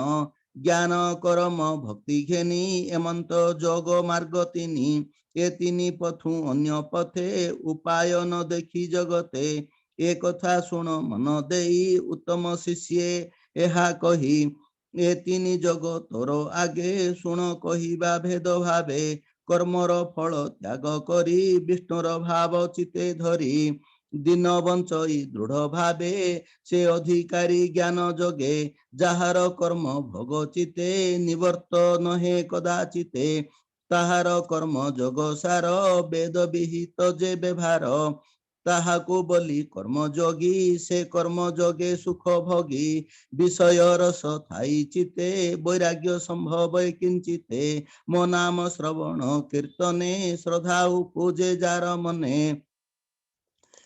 ज्ञान कर्म भक्ति घेनी एमंत जोग मार्ग तिनी ए तिनी पथु अन्य पथे उपाय न देखी जगते ए कथा शुण मन देई उत्तम शिष्ये एहा कही ए तिनी जग तोर आगे शुण कहिबा भेद भावे कर्मर फल त्याग करी विष्णुर भाव चिते धरी दिन बंचई दृढ़ भावे से अधिकारी ज्ञान जोगे जाहार कर्म भोग चिते निवर्त नहे कदाचिते ताहार कर्म जोग सार वेद विहित जे व्यवहार ताहाको बोली कर्म जोगी से कर्म जोगे सुख भोगी विषय रस थाई चिते वैराग्य संभव किंचिते मो नाम श्रवण कीर्तने श्रद्धा उपजे जार मने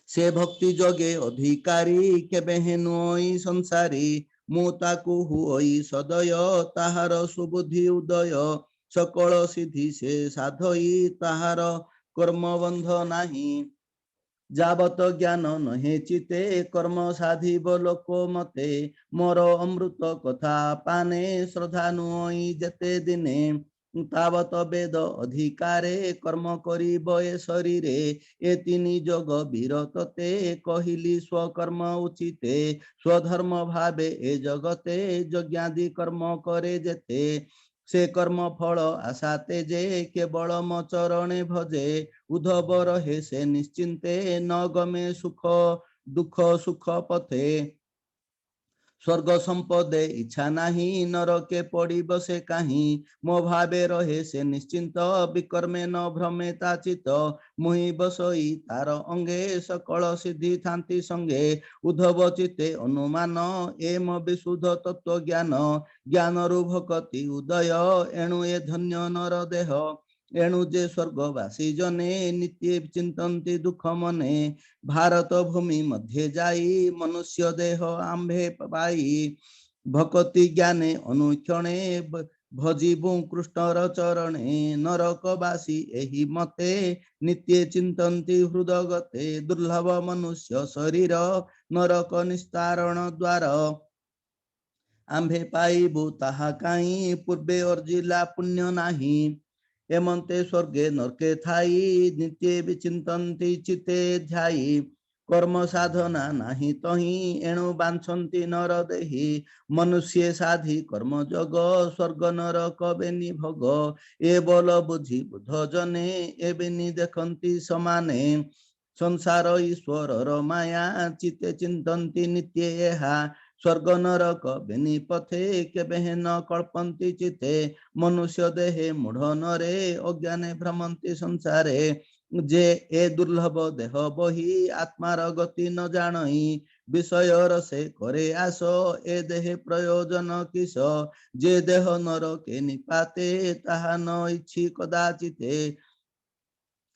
से भक्ति जोगे अधिकारी केबे हेनुई संसारी मु ताकु हुई सदय ताहार सुबुद्धि उदय सकल सिद्धि से साधई ताहार कर्म बंध नाही जावत ज्ञान नहे चिते कर्म साधिब लोक मते मोर अमृत कथा पाने श्रद्धा नुई जेते दिने तावत वेद अधिकारे कर्म करिब ए शरीरे ए तिनी जोग वीरतते कहिली स्वकर्म उचिते स्वधर्म भावे ए जगते यज्ञादि कर्म करे जेते से कर्म फल आशा तेजे केवल म चरणे भजे उद्धव रहे से निश्चिंते न गमे सुख दुख सुख पथे स्वर्ग संपदे इच्छा नाही नरके पड़ी बसे काहीं मो भावे रहे से निश्चिंत विकर्मे न भ्रमे ताचित मुहि बसई तार अंगे सकल सिद्धि थांति संगे उद्धव चिते अनुमान एम विशुद्ध तत्व ज्ञान ज्ञान रु भक्ति उदय एणु ए धन्य नर देह एणु जे स्वर्गवासी जने नित्य चिंतन्ति दुख मने भारत भूमि मध्य जाई मनुष्य देह आंभे पाई भक्ति ज्ञाने अनुक्षणे भजिबु कृष्णर चरणे नरकवासी एहि मते नित्य चिंतन्ति हृदगते दुर्लभ मनुष्य शरीर नरक निस्तारण द्वार आंभे पाइबु ताहा काई पूर्वे अर्जिला पुण्य नाही एमंते स्वर्गे नरके थाई नित्य विचिंतन्ति चिते ध्यायी कर्म साधना नाही तही एणु बांछन्ति नर देही मनुष्य साधि कर्म जग स्वर्ग नरक बेनि भोग ए बल बुझी बुध जने एबेनि देखन्ति समाने संसार ईश्वर माया चिते चिंतन्ति नित्य एहा स्वर्ग नरक बेनि पथे केबे न कल्पन्ति चिते मनुष्य देहे मूढ़ नरे अज्ञाने भ्रमन्ति संसारे जे ए दुर्लभ देह बही आत्मार गति न जानई विषय रसे करे आस ए देहे प्रयोजन किस जे देह नरके निपाते ताहा न इच्छी कदाचिते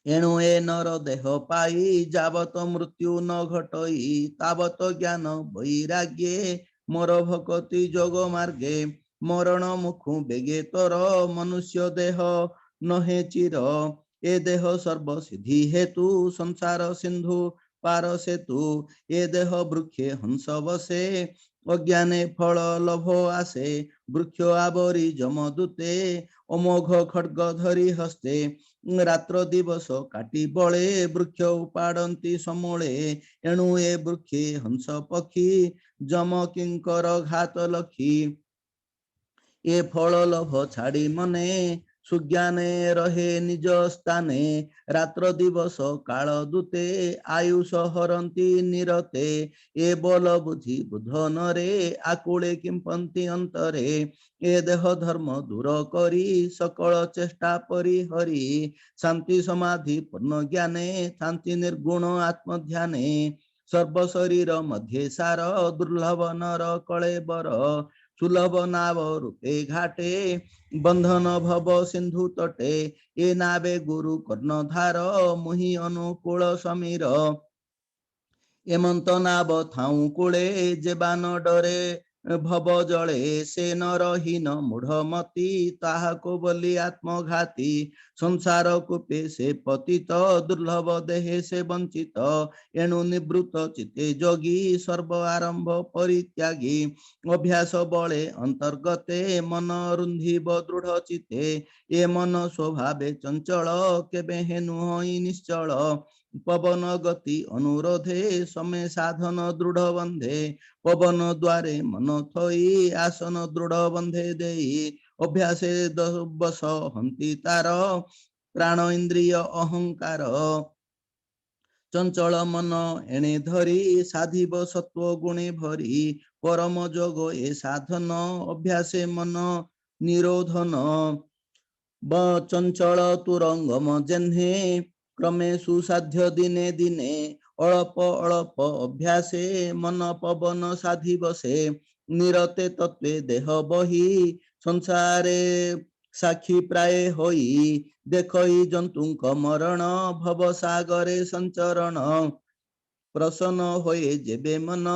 एणु ए नर देह पाई जावत मृत्यु न घटई तावत ज्ञान वैराग्ये मोर भक्ति जोग मार्गे मरण मुखु बेगे तर मनुष्य देह नहे चिर ए देह सर्व सिद्धि हेतु संसार सिंधु पार सेतु ए देह वृक्षे हंस बसे अज्ञाने फल लभ आसे वृक्ष आवरी जमदूते अमोघ खड्ग धरी हस्ते रात्र दिवस काटी बळे वृक्ष उपाड़ती समूले एणु ए वृक्षे हंस पक्षी जम किंकर घात लखी ए फल लभ छाड़ी मने सुज्ञाने रहे निज स्थाने रात्र दिवस काल दूते आयुष हरंती निरते ए बल बुझी बुध नरे आकुले किंपंती अंतरे ए देह धर्म दूर करी सकल चेष्टा परिहरी शांति समाधि पूर्ण ज्ञाने शांति निर्गुण आत्मध्याने सर्व शरीर मध्य सार दुर्लभ नर कलेबर सुलभ नाव रूपे घाटे बंधन भव सिंधु तटे ए नावे गुरु कर्णधार मुहि अनुकूल समीर एमंत नाव थाऊ कूले जेबान डरे भव जले से नरहीन मूढ़मती ताहाको बोली आत्मघाती संसार कूपे से पतित दुर्लभ देहे से वंचित एणु निवृत्त चिते जोगी सर्व आरंभ परित्यागी अभ्यास बले अंतर्गते मन रुंधिब दृढ़ चिते ए मन स्वभावे चंचल केबे हेनु होई निश्चल पवन गति अनुरोधे समय साधन दृढ़ बंधे पवन द्वारे मन थई आसन दृढ़ बंधे देई अभ्यासे बस हंति तार प्राण इंद्रिय अहंकार चंचल मन एणे धरी साधिब सत्व गुणे भरी परम जोग ए साधन अभ्यासे मन निरोधन चंचल तुरंगम जेन्हे क्रमे सुसाध्य दिने दिने अल्प अल्प अभ्यासे मन पवन साधि बसे निरते तत्वे देह बही संसारे साक्षी प्राय होई देखई जंतुक मरण भव सागरे संचरण प्रसन्न होए जेबे मन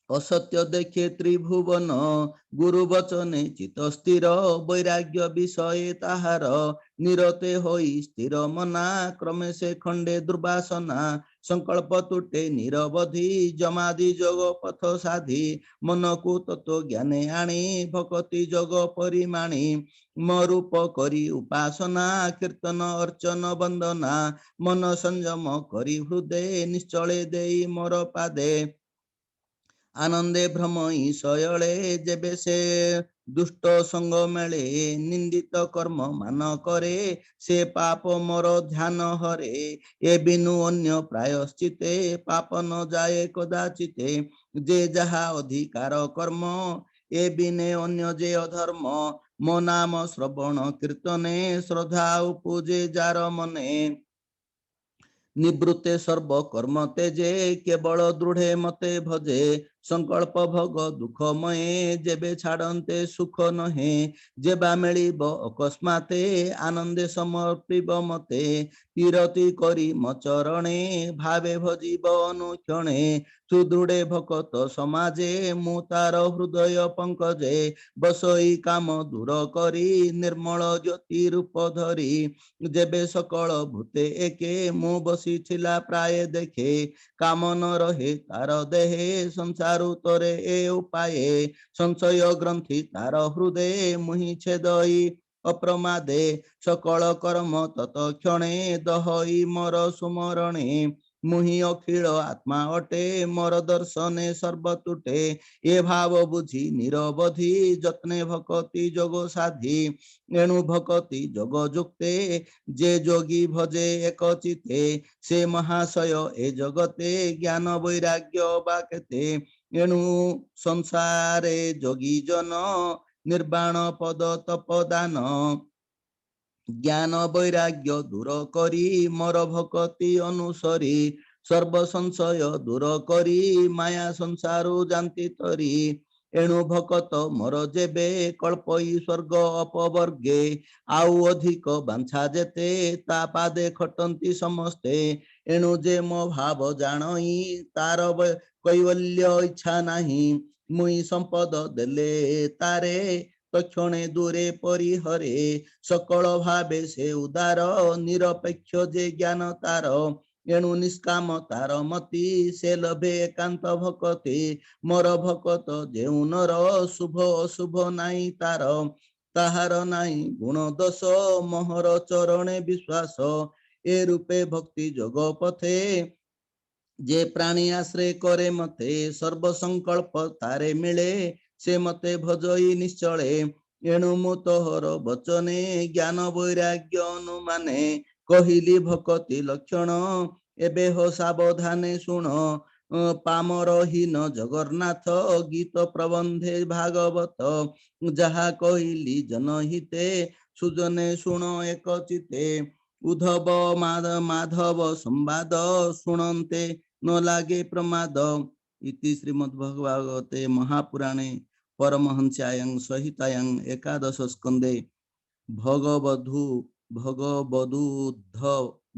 असत्य देखे त्रिभुवन गुरु वचने चित स्थिर वैराग्य विषय ताहार निरते होई स्थिर मना क्रमे से खंडे दुर्वासना संकल्प तुटे निरवधि जमादि जोग पथ साधि मन को तत्व ज्ञाने आणी भक्ति जोग परिमाणी मरूप करी उपासना कीर्तन अर्चन वंदना मन संयम करी हृदय निश्चले देई मोर पादे आनंदे भ्रमई शयले जेबे से दुष्ट संग मेले निंदित कर्म मान करे से पाप मोर ध्यान हरे ए बिनु अन्य प्रायश्चिते पाप न जाए कदाचिते जे जहा अधिकार कर्म ए बिने अन्य जे अधर्म मो नाम श्रवण कीर्तने श्रद्धा उपजे जार मने निवृत्ते सर्व कर्म तेजे केवल दृढ़े मते भजे संकल्प भोग दुखमये जेबे छाड़न्ते सुख नहे जेबा मिलिब अकस्माते आनंदे समर्पिब मते तीरति करी मचरणे भावे भजिब अनुक्षणे सुदृढ़े भकत समाजे मु तार हृदय पंकजे बसई काम दूर करी निर्मल ज्योति रूप धरी जेबे सकल भूते एके मु बसी छिला प्राय देखे काम न रहे तार देहे संसार उतरे ए उपाये संशय ग्रंथि तार हृदय मुहि छेदई अप्रमादे सकल कर्म तत्क्षणे दहई मोर सुमरणे मुहि अखिल आत्मा अटे मोर दर्शने सर्व तुटे ए भाव बुझी निरवधि जत्ने भक्ति जोग साधी एणु भक्ति जोग जुक्ते जे जोगी भजे एक चिते से महाशय ए जगते ज्ञान वैराग्य बाकेते एणु संसारे जोगी जन निर्वाण पद तपदान ज्ञान वैराग्य दूर करी मोर भक्ति अनुसरी सर्व संशय दूर करी माया संसारु जानती तरी एणु भकत मोर जेबे कल्पई स्वर्ग अपवर्गे आउ अधिक बांछा जेते ता पादे खटंती समस्ते एणु जे मो भाव जानई तार कैवल्य इच्छा नहीं मुई संपद देले तारे तक्षणे दूरे परिहरे सकल भावे से उदार निरपेक्ष जे ज्ञान तार एणु निष्काम तार मति से लभे एकांत भक्ति मोर भकत जेउ नर शुभ अशुभ नाई तार ताहार नाई गुण दोष मोहर चरणे विश्वास ए रूपे भक्ति जोग पथे जे प्राणी आश्रय करे मते सर्व संकल्प तारे मिले से मते भजई निश्चले एणु मु तोहर बचने ज्ञान वैराग्य अनुमाने कहिली भक्ति लक्षण एबे हो सावधाने सुन पामरहीन जगन्नाथ गीत प्रबंधे भागवत जहा कहिली जनहिते सुजने सुन एक चिते उद्धव माधव संवाद शुणन्ते न लागे प्रमाद इति श्रीमद्भगवते महापुराणे परमहंस्यां संहितायां एकादश स्कंदे भगवदूद्ध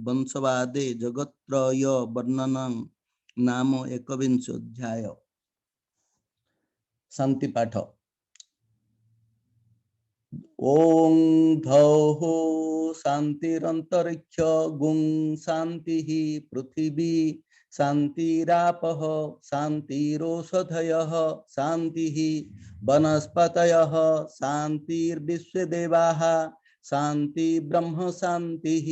वंशवादे जगत्रय वर्णनं नाम एकविंशोऽध्याय शांति पाठ ओं धौः शांतिरंतरिक्ष गुं शांतिः पृथिवी शांतिरापः शांतिरोषधयः शांतिः वनस्पतयः शांतिर्विश्वदेवाः शांति ब्रह्म शांतिः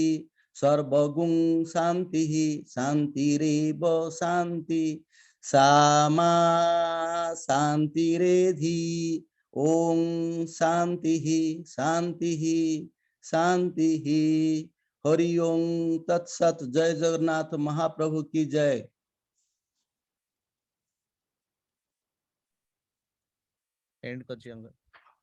सर्वगुं शांतिः शांतिरेव शांति सामा शांतिरेधि ओम शांतिः शांतिः शांतिः हरि ओम तत्सत। जय जगन्नाथ महाप्रभु की जय। एंड कर